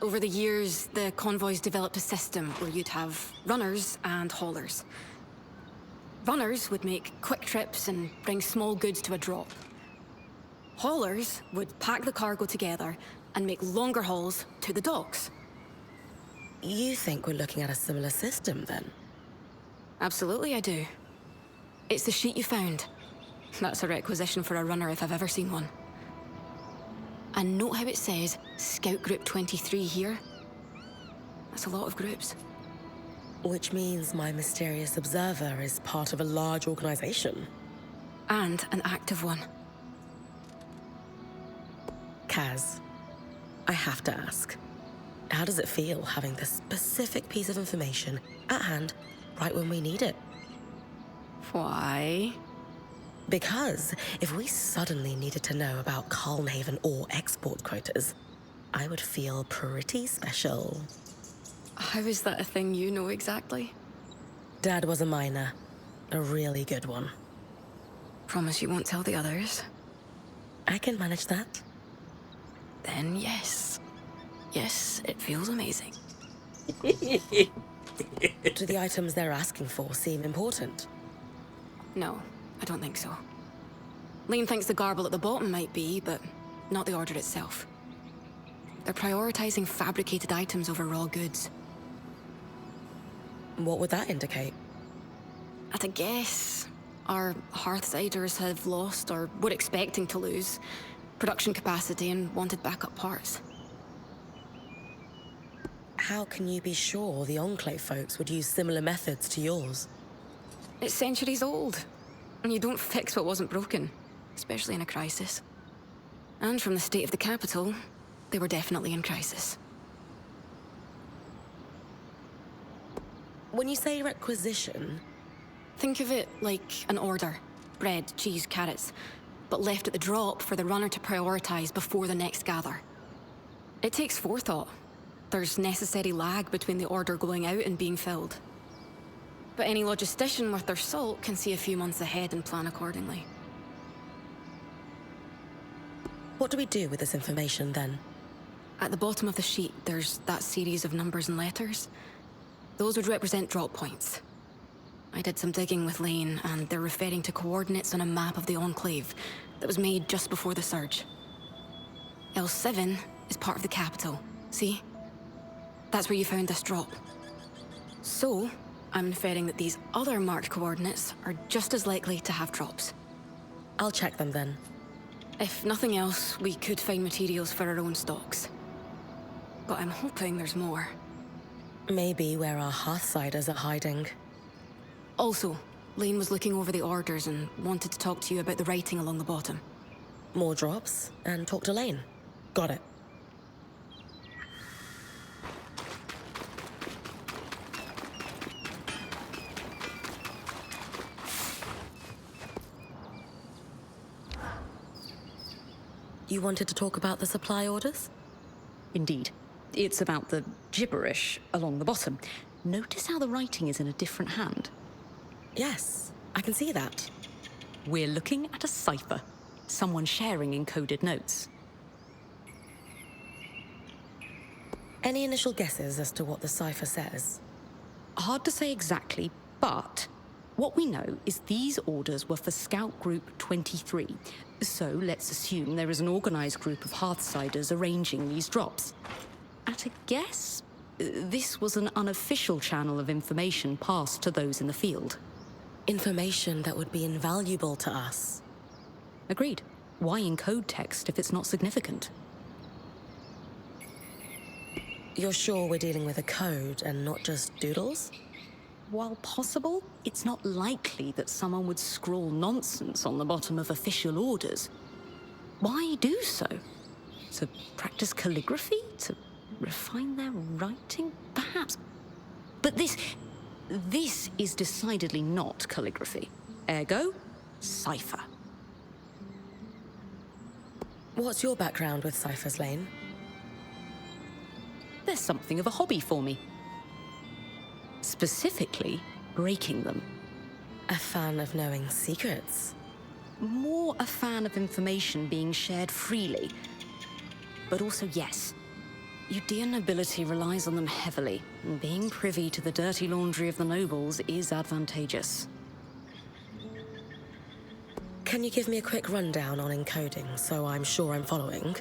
Over the years, the convoys developed a system where you'd have runners and haulers. Runners would make quick trips and bring small goods to a drop. Haulers would pack the cargo together and make longer hauls to the docks. You think we're looking at a similar system, then? Absolutely, I do. It's the sheet you found. That's a requisition for a runner if I've ever seen one. And note how it says Scout Group 23 here? That's a lot of groups. Which means my mysterious observer is part of a large organization. And an active one. Kaz, I have to ask. How does it feel having this specific piece of information at hand right when we need it? Why? Because if we suddenly needed to know about Calmhaven or export quotas, I would feel pretty special. How is that a thing you know exactly? Dad was a miner. A really good one. Promise you won't tell the others? I can manage that. Then yes. Yes, it feels amazing. Do the items they're asking for seem important? No, I don't think so. Lane thinks the garble at the bottom might be, but not the order itself. They're prioritizing fabricated items over raw goods. What would that indicate? At a guess, our Hearthsiders have lost, or were expecting to lose, production capacity and wanted backup parts. How can you be sure the Enclave folks would use similar methods to yours? It's centuries old, and you don't fix what wasn't broken, especially in a crisis. And from the state of the capital, they were definitely in crisis. When you say requisition... Think of it like an order. Bread, cheese, carrots. But left at the drop for the runner to prioritize before the next gather. It takes forethought. There's necessary lag between the order going out and being filled. But any logistician worth their salt can see a few months ahead and plan accordingly. What do we do with this information, then? At the bottom of the sheet, there's that series of numbers and letters. Those would represent drop points. I did some digging with Lane, and they're referring to coordinates on a map of the Enclave that was made just before the surge. L7 is part of the capital, see? That's where you found this drop. So, I'm inferring that these other marked coordinates are just as likely to have drops. I'll check them then. If nothing else, we could find materials for our own stocks. But I'm hoping there's more. Maybe where our Hearthsiders are hiding. Also, Lane was looking over the orders and wanted to talk to you about the writing along the bottom. More drops, and talk to Lane. Got it. You wanted to talk about the supply orders? Indeed. It's about the gibberish along the bottom. Notice how the writing is in a different hand. Yes, I can see that. We're looking at a cipher. Someone sharing encoded notes. Any initial guesses as to what the cipher says? Hard to say exactly, but what we know is these orders were for Scout Group 23. So let's assume there is an organized group of Hearthsiders arranging these drops. At a guess, this was an unofficial channel of information passed to those in the field. Information that would be invaluable to us. Agreed. Why encode text if it's not significant? You're sure we're dealing with a code and not just doodles? While possible, it's not likely that someone would scrawl nonsense on the bottom of official orders. Why do so? To practice calligraphy? To refine their writing? Perhaps. But this is decidedly not calligraphy. Ergo, cipher. What's your background with ciphers, Lane? There's something of a hobby for me. Specifically, breaking them. A fan of knowing secrets? More a fan of information being shared freely. But also, yes, Udean nobility relies on them heavily, and being privy to the dirty laundry of the nobles is advantageous. Can you give me a quick rundown on encoding so I'm sure I'm following?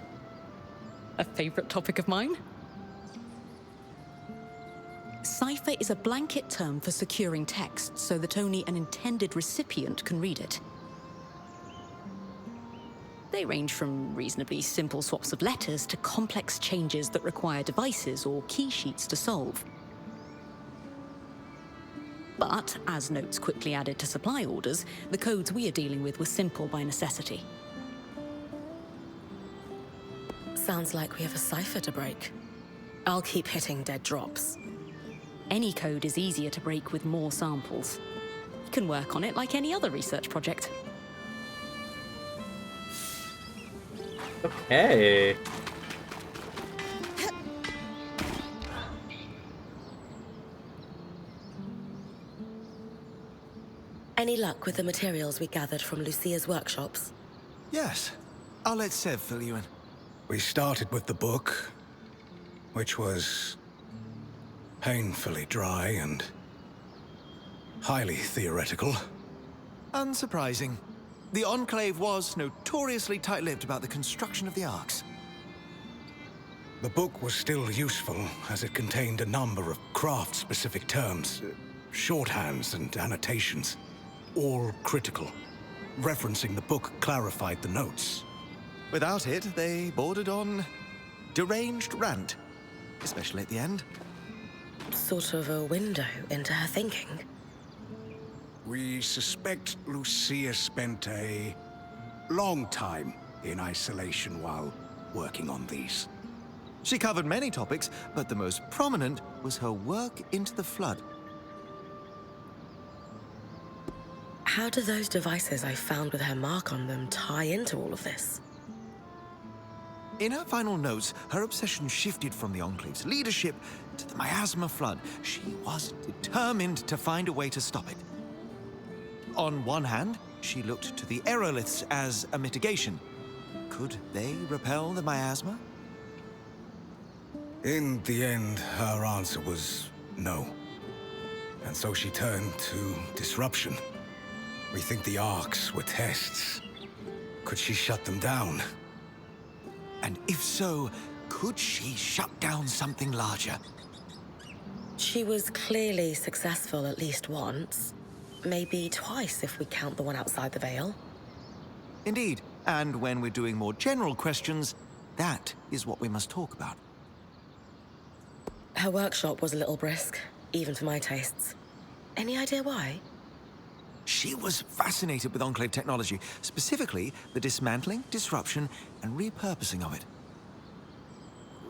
A favorite topic of mine? Cipher is a blanket term for securing text so that only an intended recipient can read it. They range from reasonably simple swaps of letters to complex changes that require devices or key sheets to solve. But, as notes quickly added to supply orders, the codes we are dealing with were simple by necessity. Sounds like we have a cipher to break. I'll keep hitting dead drops. Any code is easier to break with more samples. You can work on it like any other research project. Okay. Any luck with the materials we gathered from Lucia's workshops? Yes. I'll let Sev fill you in. We started with the book, which was painfully dry and highly theoretical. Unsurprising. The Enclave was notoriously tight-lipped about the construction of the arcs. The book was still useful, as it contained a number of craft-specific terms, shorthands and annotations, all critical. Referencing the book clarified the notes. Without it, they bordered on deranged rant, especially at the end. Sort of a window into her thinking. We suspect Lucia spent a long time in isolation while working on these. She covered many topics, but the most prominent was her work into the Flood. How do those devices I found with her mark on them tie into all of this? In her final notes, her obsession shifted from the Enclave's leadership to the Miasma Flood. She was determined to find a way to stop it. On one hand, she looked to the Aeroliths as a mitigation. Could they repel the miasma? In the end, her answer was no. And so she turned to disruption. We think the arcs were tests. Could she shut them down? And if so, could she shut down something larger? She was clearly successful at least once. Maybe twice if we count the one outside the Veil. Indeed. And when we're doing more general questions, that is what we must talk about. Her workshop was a little brisk, even for my tastes. Any idea why? She was fascinated with Enclave technology, specifically the dismantling, disruption, and repurposing of it.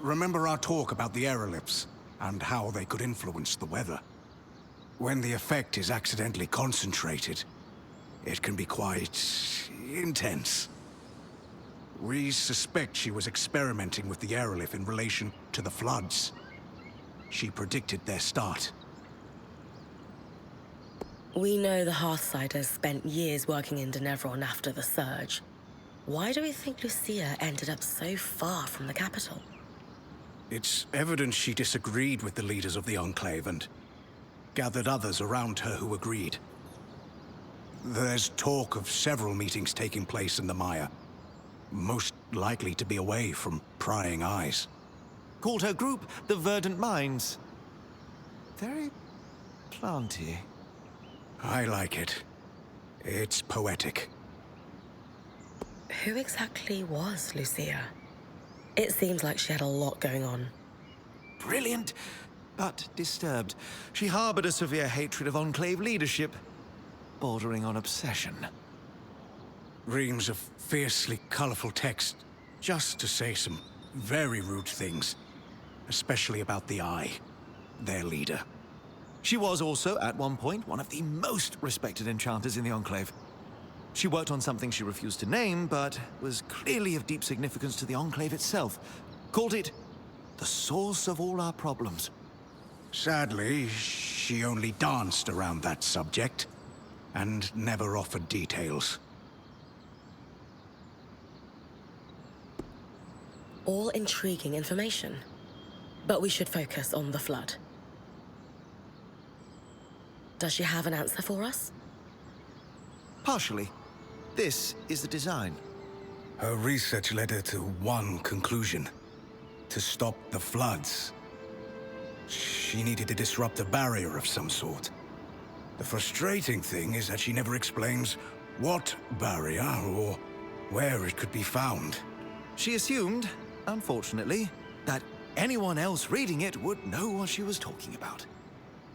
Remember our talk about the aeroliths and how they could influence the weather? When the effect is accidentally concentrated, it can be quite intense. We suspect she was experimenting with the aerolith in relation to the floods. She predicted their start. We know the Hearthsiders spent years working in Denevron after the Surge. Why do we think Lucia ended up so far from the capital? It's evident she disagreed with the leaders of the Enclave and gathered others around her who agreed. There's talk of several meetings taking place in the Maya, most likely to be away from prying eyes. Called her group the Verdant Minds. Very planty. I like it. It's poetic. Who exactly was Lucia? It seems like she had a lot going on. Brilliant, but disturbed. She harbored a severe hatred of Enclave leadership, bordering on obsession. Reams of fiercely colorful text, just to say some very rude things, especially about the Eye, their leader. She was also, at one point, one of the most respected enchanters in the Enclave. She worked on something she refused to name, but was clearly of deep significance to the Enclave itself. Called it the source of all our problems. Sadly, she only danced around that subject, and never offered details. All intriguing information. But we should focus on the flood. Does she have an answer for us? Partially. This is the design. Her research led her to one conclusion: to stop the floods. She needed to disrupt a barrier of some sort. The frustrating thing is that she never explains what barrier or where it could be found. She assumed, unfortunately, that anyone else reading it would know what she was talking about.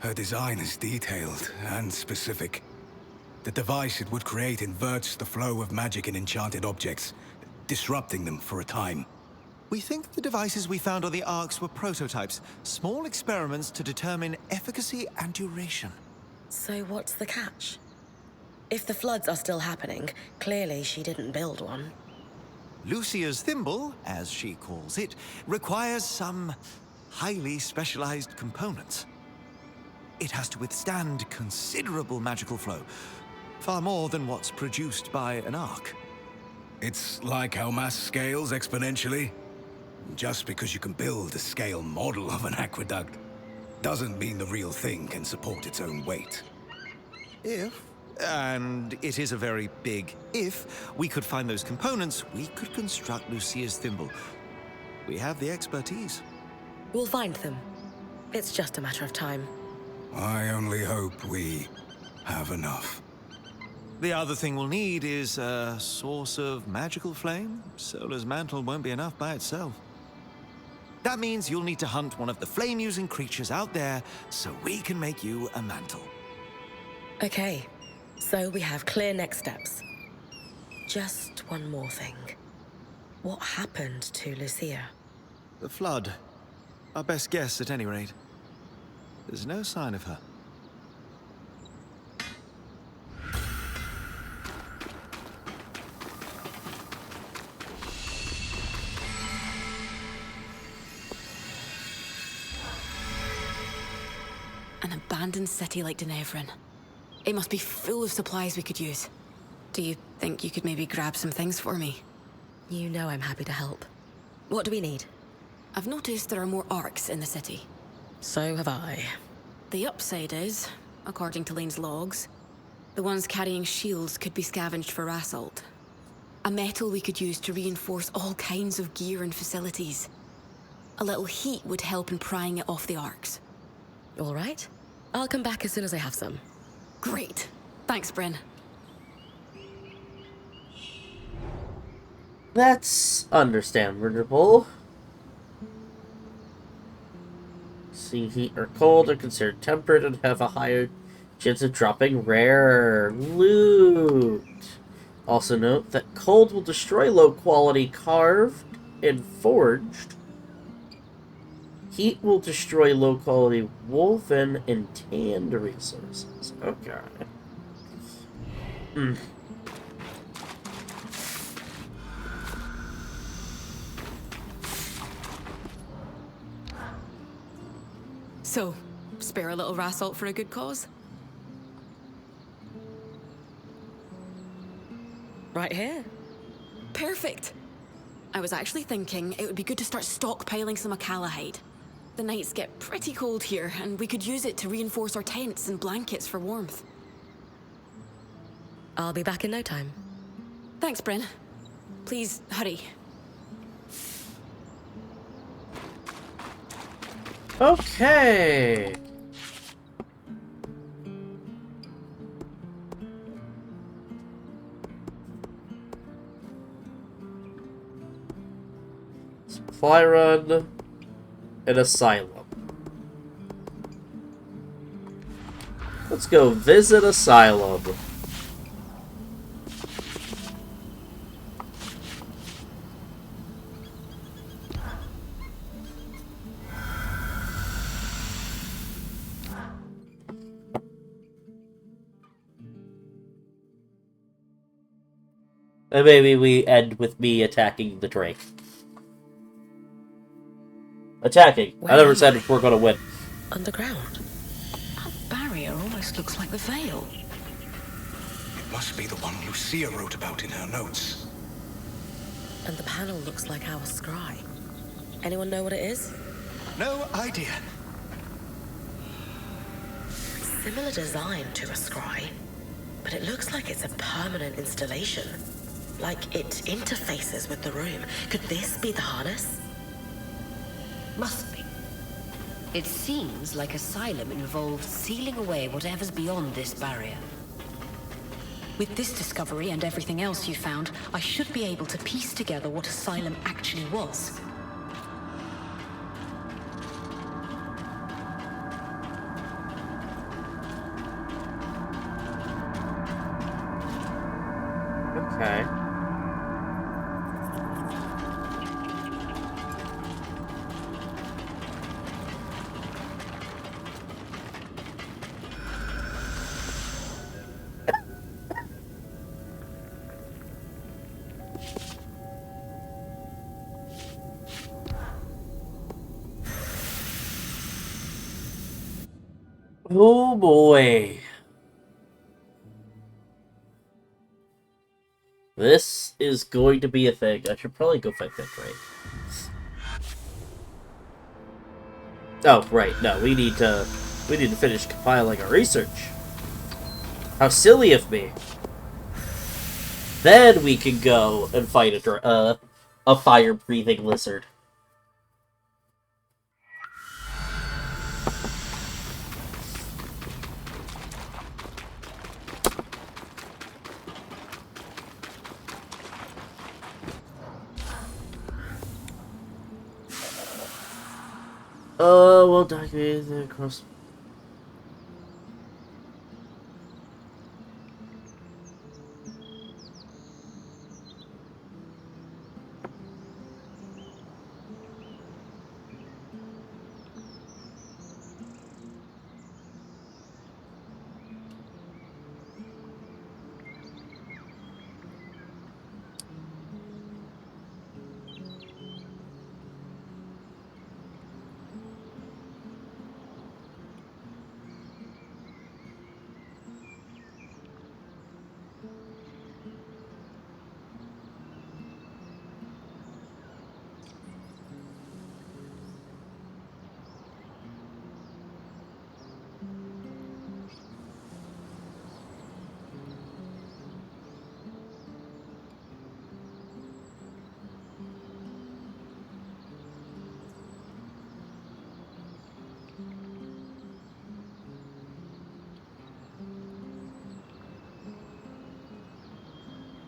Her design is detailed and specific. The device it would create inverts the flow of magic and enchanted objects, disrupting them for a time. We think the devices we found on the Arks were prototypes, small experiments to determine efficacy and duration. So what's the catch? If the floods are still happening, clearly she didn't build one. Lucia's thimble, as she calls it, requires some highly specialized components. It has to withstand considerable magical flow, far more than what's produced by an Ark. It's like how mass scales exponentially. Just because you can build a scale model of an aqueduct doesn't mean the real thing can support its own weight. If, and it is a very big if, we could find those components, we could construct Lucia's thimble. We have the expertise. We'll find them. It's just a matter of time. I only hope we have enough. The other thing we'll need is a source of magical flame. Solar's mantle won't be enough by itself. That means you'll need to hunt one of the flame-using creatures out there so we can make you a mantle. Okay, so we have clear next steps. Just one more thing. What happened to Lucia? The flood. Our best guess, at any rate. There's no sign of her. An abandoned city like Denevran. It must be full of supplies we could use. Do you think you could maybe grab some things for me? You know I'm happy to help. What do we need? I've noticed there are more arcs in the city. So have I. The upside is, according to Lane's logs, the ones carrying shields could be scavenged for Rassault. A metal we could use to reinforce all kinds of gear and facilities. A little heat would help in prying it off the arcs. All right. I'll come back as soon as I have some. Great. Thanks, Bryn. That's understandable. Sea heat or cold are considered temperate and have a higher chance of dropping rare loot. Also note that cold will destroy low-quality carved and forged. Heat will destroy low-quality woven and tanned resources. Okay. So, spare a little Rassault for a good cause? Right here. Perfect! I was actually thinking it would be good to start stockpiling some Acalahide. The nights get pretty cold here, and we could use it to reinforce our tents and blankets for warmth. I'll be back in no time. Thanks, Bryn. Please, hurry. Okay. Supply run. An asylum. Let's go visit asylum. And maybe we end with me attacking the Drake. Attacking. I never said if we're gonna win. Underground. That barrier almost looks like the Veil. It must be the one Lucia wrote about in her notes. And the panel looks like our scry. Anyone know what it is? No idea. Similar design to a scry, but it looks like it's a permanent installation. Like it interfaces with the room. Could this be the harness? Must be. It seems like Asylum involved sealing away whatever's beyond this barrier. With this discovery and everything else you found, I should be able to piece together what Asylum actually was. Okay. Oh boy. This is going to be a thing. I should probably go fight that right? Oh, right. No, we need to finish compiling our research. How silly of me. Then we can go and fight a fire-breathing lizard. Well, documented across.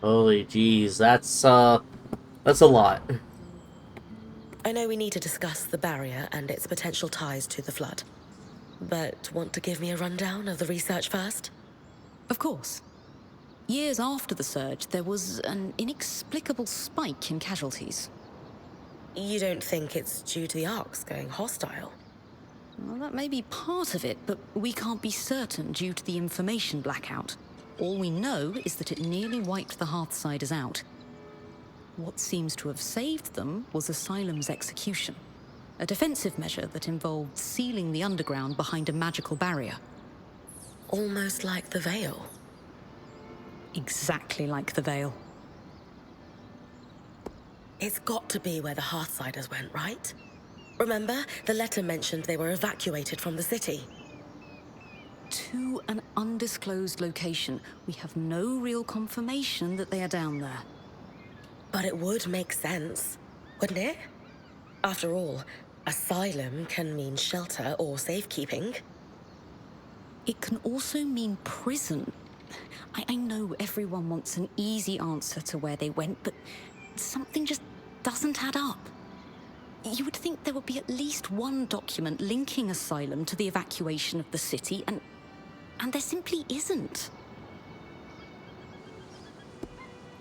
Holy jeez, that's a lot. I know we need to discuss the barrier and its potential ties to the flood. But want to give me a rundown of the research first? Of course. Years after the surge, there was an inexplicable spike in casualties. You don't think it's due to the Arks going hostile? Well, that may be part of it, but we can't be certain due to the information blackout. All we know is that it nearly wiped the Hearthsiders out. What seems to have saved them was Asylum's execution, a defensive measure that involved sealing the underground behind a magical barrier. Almost like the Veil. Exactly like the Veil. It's got to be where the Hearthsiders went, right? Remember, the letter mentioned they were evacuated from the city. To an undisclosed location. We have no real confirmation that they are down there. But it would make sense, wouldn't it? After all, asylum can mean shelter or safekeeping. It can also mean prison. I know everyone wants an easy answer to where they went, but something just doesn't add up. You would think there would be at least one document linking Asylum to the evacuation of the city, and there simply isn't.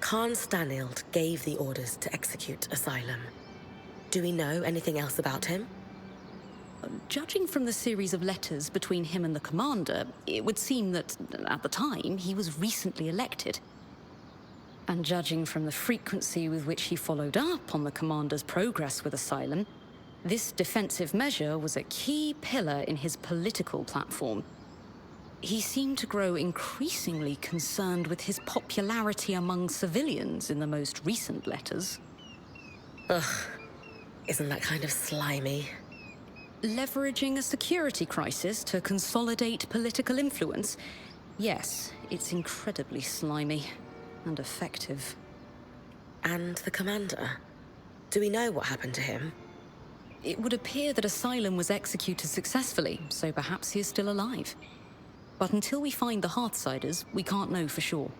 Khan Stanild gave the orders to execute Asylum. Do we know anything else about him? Judging from the series of letters between him and the commander, it would seem that, at the time, he was recently elected. And judging from the frequency with which he followed up on the commander's progress with Asylum, this defensive measure was a key pillar in his political platform. He seemed to grow increasingly concerned with his popularity among civilians in the most recent letters. Ugh, isn't that kind of slimy? Leveraging a security crisis to consolidate political influence? Yes, it's incredibly slimy and effective. And the commander? Do we know what happened to him? It would appear that Asylum was executed successfully, so perhaps he is still alive. But until we find the Hearthsiders, we can't know for sure.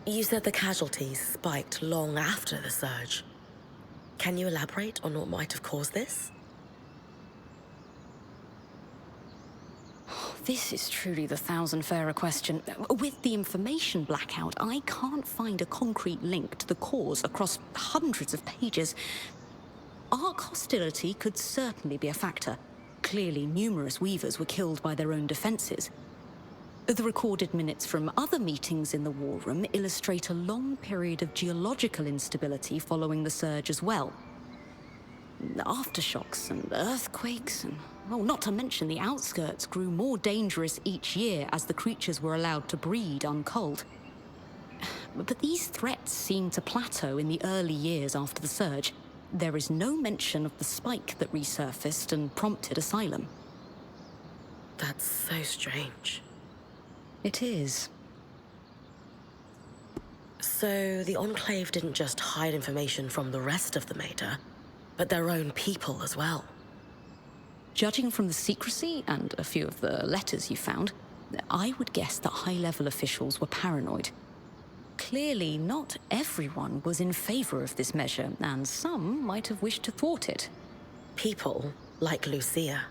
You said the casualties spiked long after the surge. Can you elaborate on what might have caused this? This is truly the thousand-fairer question. With the information blackout, I can't find a concrete link to the cause across hundreds of pages. Ark hostility could certainly be a factor. Clearly, numerous Weavers were killed by their own defenses. The recorded minutes from other meetings in the War Room illustrate a long period of geological instability following the surge as well. Aftershocks and earthquakes, and not to mention the outskirts grew more dangerous each year as the creatures were allowed to breed unculled. But these threats seem to plateau in the early years after the surge. There is no mention of the spike that resurfaced and prompted Asylum. That's so strange. It is. So the Enclave didn't just hide information from the rest of the Mater, but their own people as well. Judging from the secrecy and a few of the letters you found, I would guess that high-level officials were paranoid. Clearly, not everyone was in favor of this measure, and some might have wished to thwart it. People like Lucia.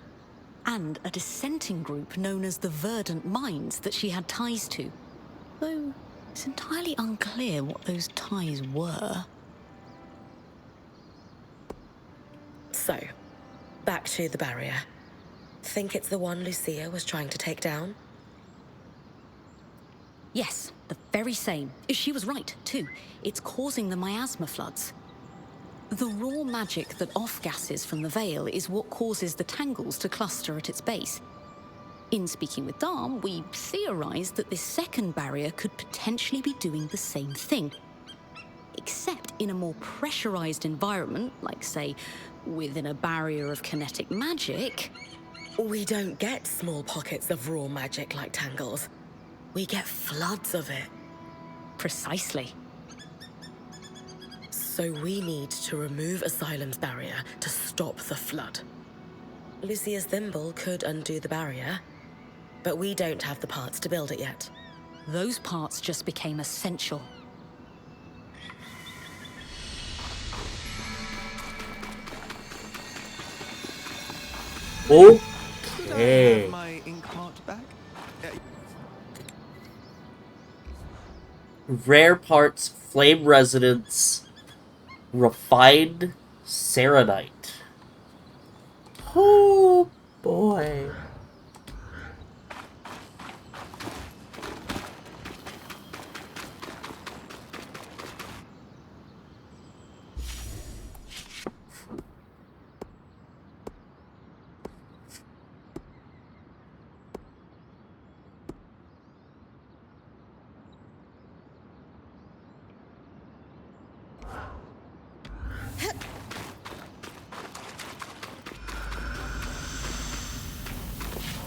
And a dissenting group known as the Verdant Minds that she had ties to. Though it's entirely unclear what those ties were. So, back to the barrier. Think it's the one Lucia was trying to take down? Yes, the very same. She was right, too. It's causing the miasma floods. The raw magic that off-gasses from the Veil is what causes the tangles to cluster at its base. In speaking with Darm, we theorized that this second barrier could potentially be doing the same thing. Except in a more pressurized environment, like, say, within a barrier of kinetic magic. We don't get small pockets of raw magic like tangles. We get floods of it. Precisely. So we need to remove Asylum's barrier to stop the flood. Lucia's thimble could undo the barrier, but we don't have the parts to build it yet. Those parts just became essential. Okay. Could I have my Inkheart back? Rare parts, flame resonance, refined serenite. Oh boy.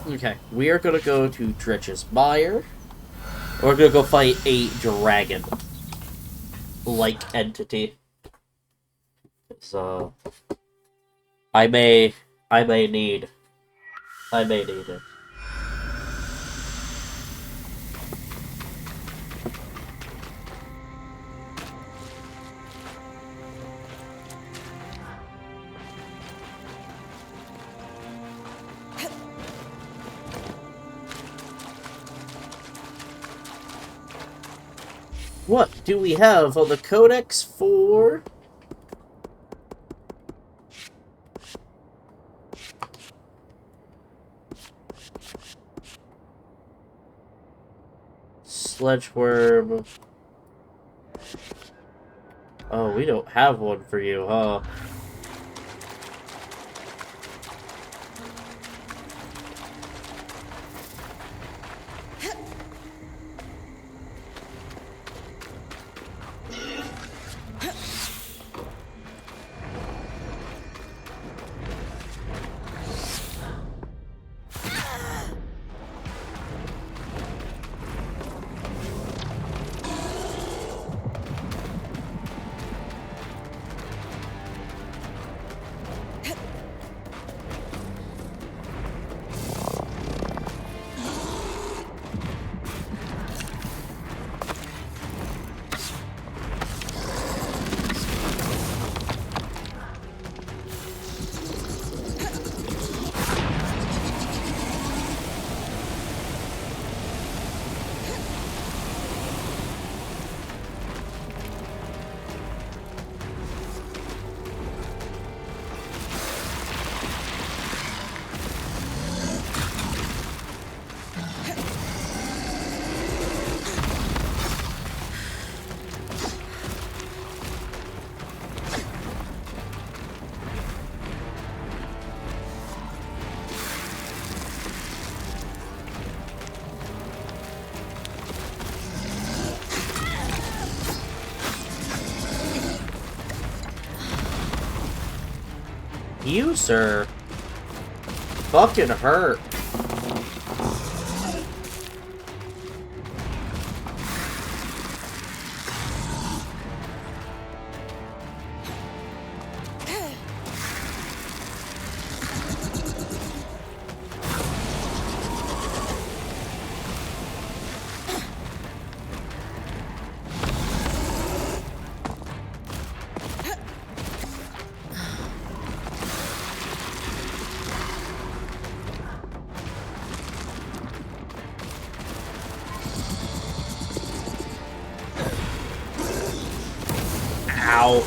Okay, we are gonna go to Dretch's Mire. We're gonna go fight a dragon-like entity. So, I may need it. What do we have on the codex for? Sledgeworm. Oh, we don't have one for you, huh? You, sir. Fucking hurt. Ow.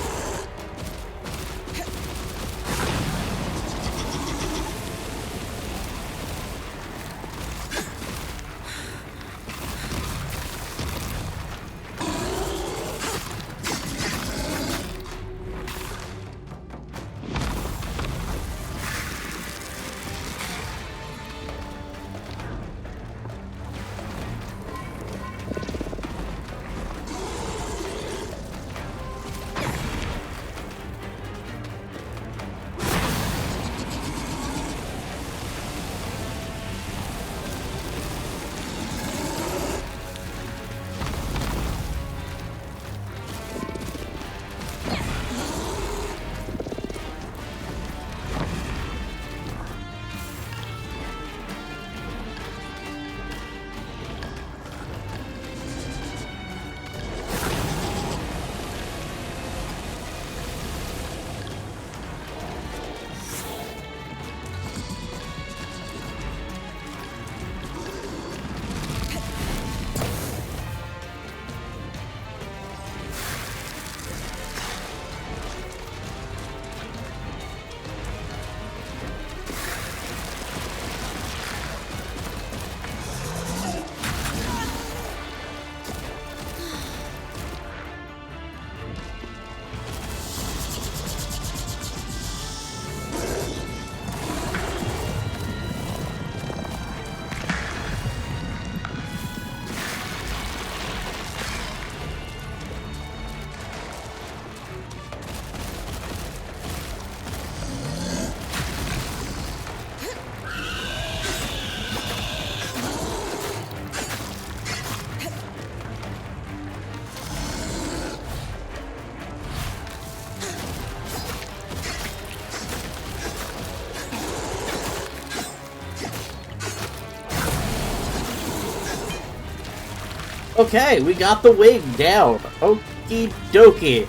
Okay, we got the wig down. Okie dokie.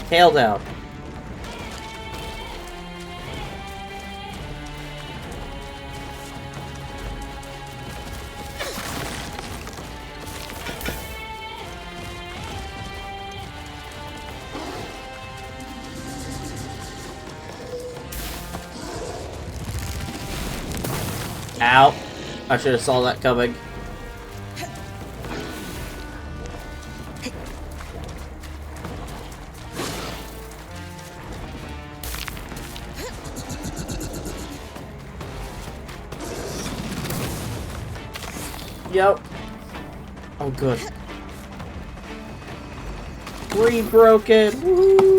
Tail down. Ow. I should have saw that coming. Yep. Oh, good. 3 broken. Woo.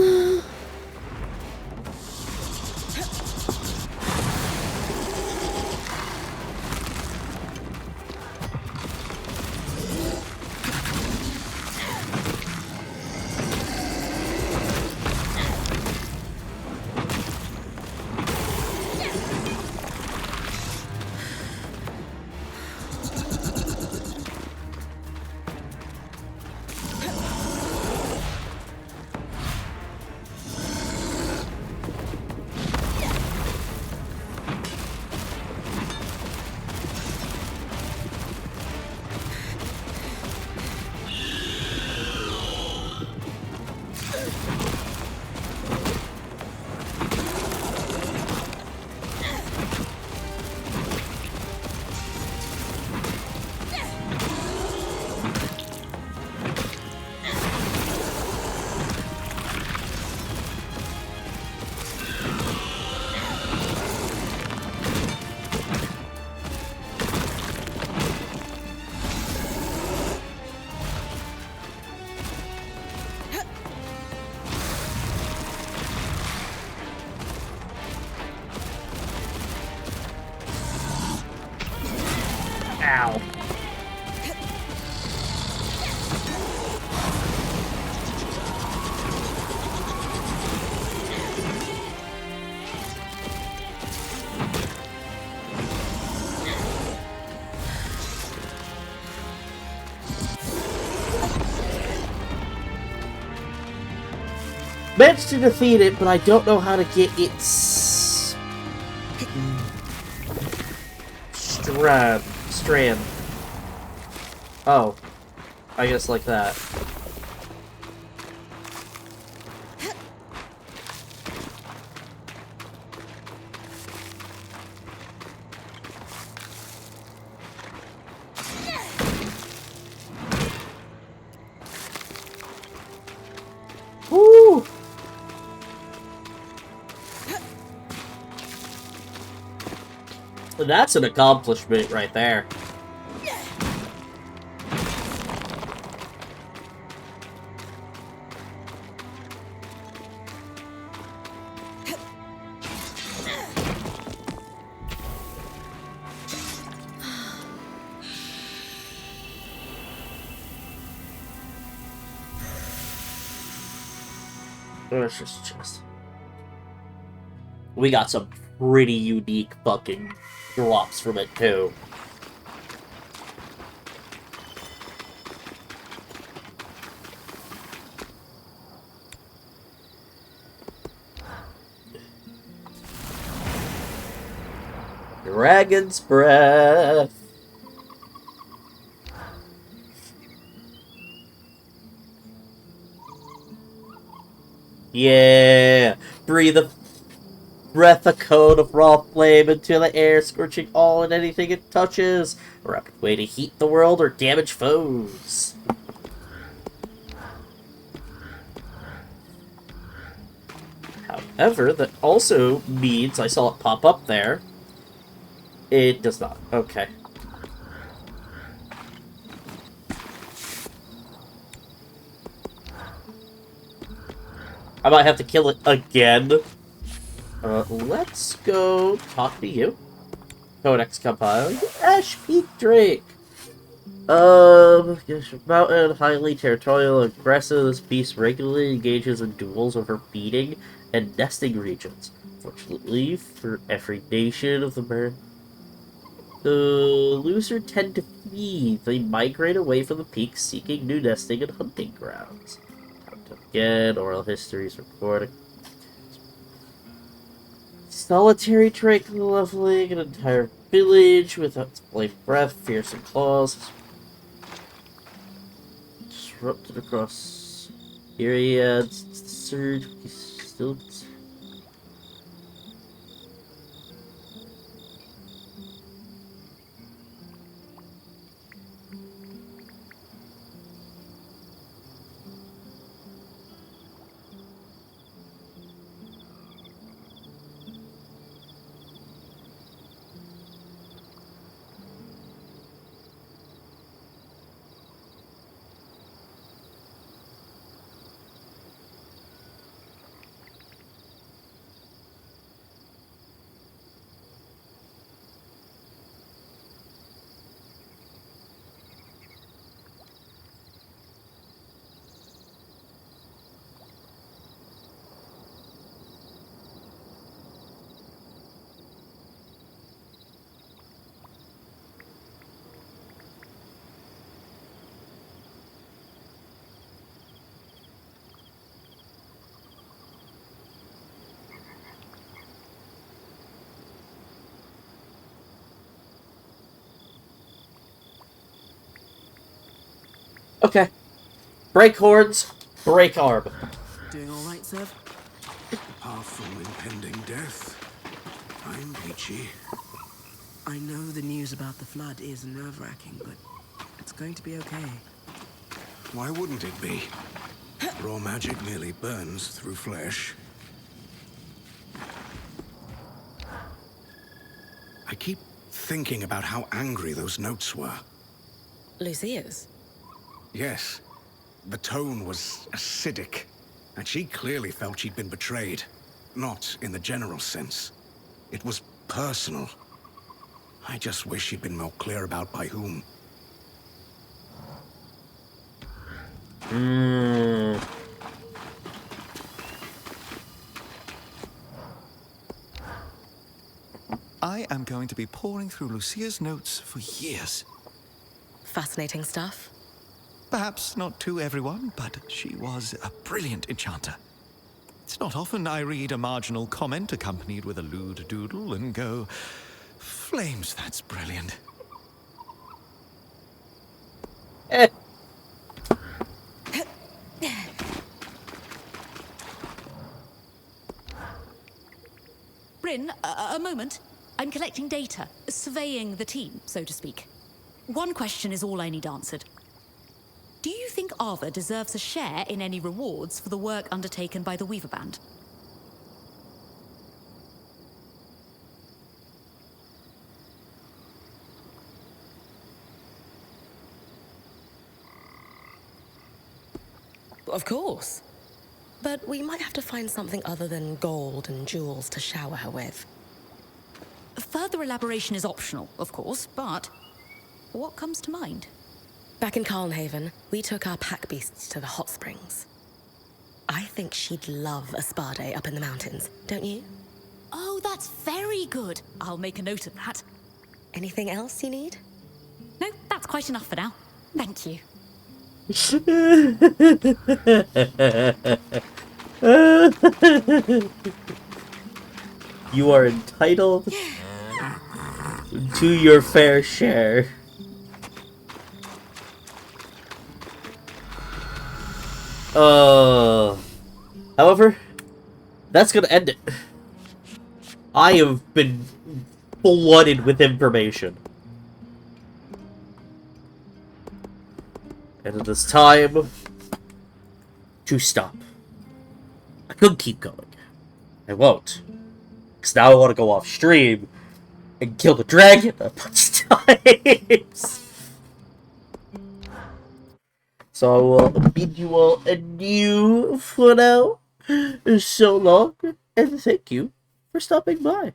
Ow. Managed to defeat it, but I don't know how to get its strand. Oh, I guess like that. Woo! That's an accomplishment right there. Let's just. We got some pretty unique fucking drops from it too. Dragon's breath. Yeah, breathe a breath a cone of raw flame into the air, scorching all and anything it touches. A rapid way to heat the world or damage foes. However, that also means I saw it pop up there. It does not. Okay. I might have to kill it again. Let's go talk to you. Codex compiling. Ash Peak Drake. Mountain, highly territorial, aggressive. This beast regularly engages in duels over feeding and nesting regions. Fortunately, for every nation of the loser tend to flee. They migrate away from the peaks, seeking new nesting and hunting grounds. Again, oral histories recorded. Solitary Drake leveling an entire village without its blade breath, fearsome claws. Disrupted across areas. Surge. Still. Okay. Break horns, break arm. Doing all right, Sev? Apart from impending death, I'm peachy. I know the news about the flood is nerve-wracking, but it's going to be okay. Why wouldn't it be? Raw magic merely burns through flesh. I keep thinking about how angry those notes were. Lucia's? Yes. The tone was acidic, and she clearly felt she'd been betrayed. Not in the general sense. It was personal. I just wish she'd been more clear about by whom. I am going to be poring through Lucia's notes for years. Fascinating stuff. Perhaps not to everyone, but she was a brilliant enchanter. It's not often I read a marginal comment accompanied with a lewd doodle and go, flames, that's brilliant. Eh. Bryn, a moment. I'm collecting data, surveying the team, so to speak. One question is all I need answered. Do you think Ava deserves a share in any rewards for the work undertaken by the Weaver Band? Of course. But we might have to find something other than gold and jewels to shower her with. Further elaboration is optional, of course, but what comes to mind? Back in Carlhaven, we took our pack beasts to the hot springs. I think she'd love a spa day up in the mountains, don't you? Oh, that's very good. I'll make a note of that. Anything else you need? No, that's quite enough for now. Thank you. You are entitled to your fair share. However, that's gonna end it. I have been flooded with information. And it is time to stop. I could keep going. I won't. Because now I want to go off stream and kill the dragon a bunch of times. So I will bid you all adieu for now. So long, and thank you for stopping by.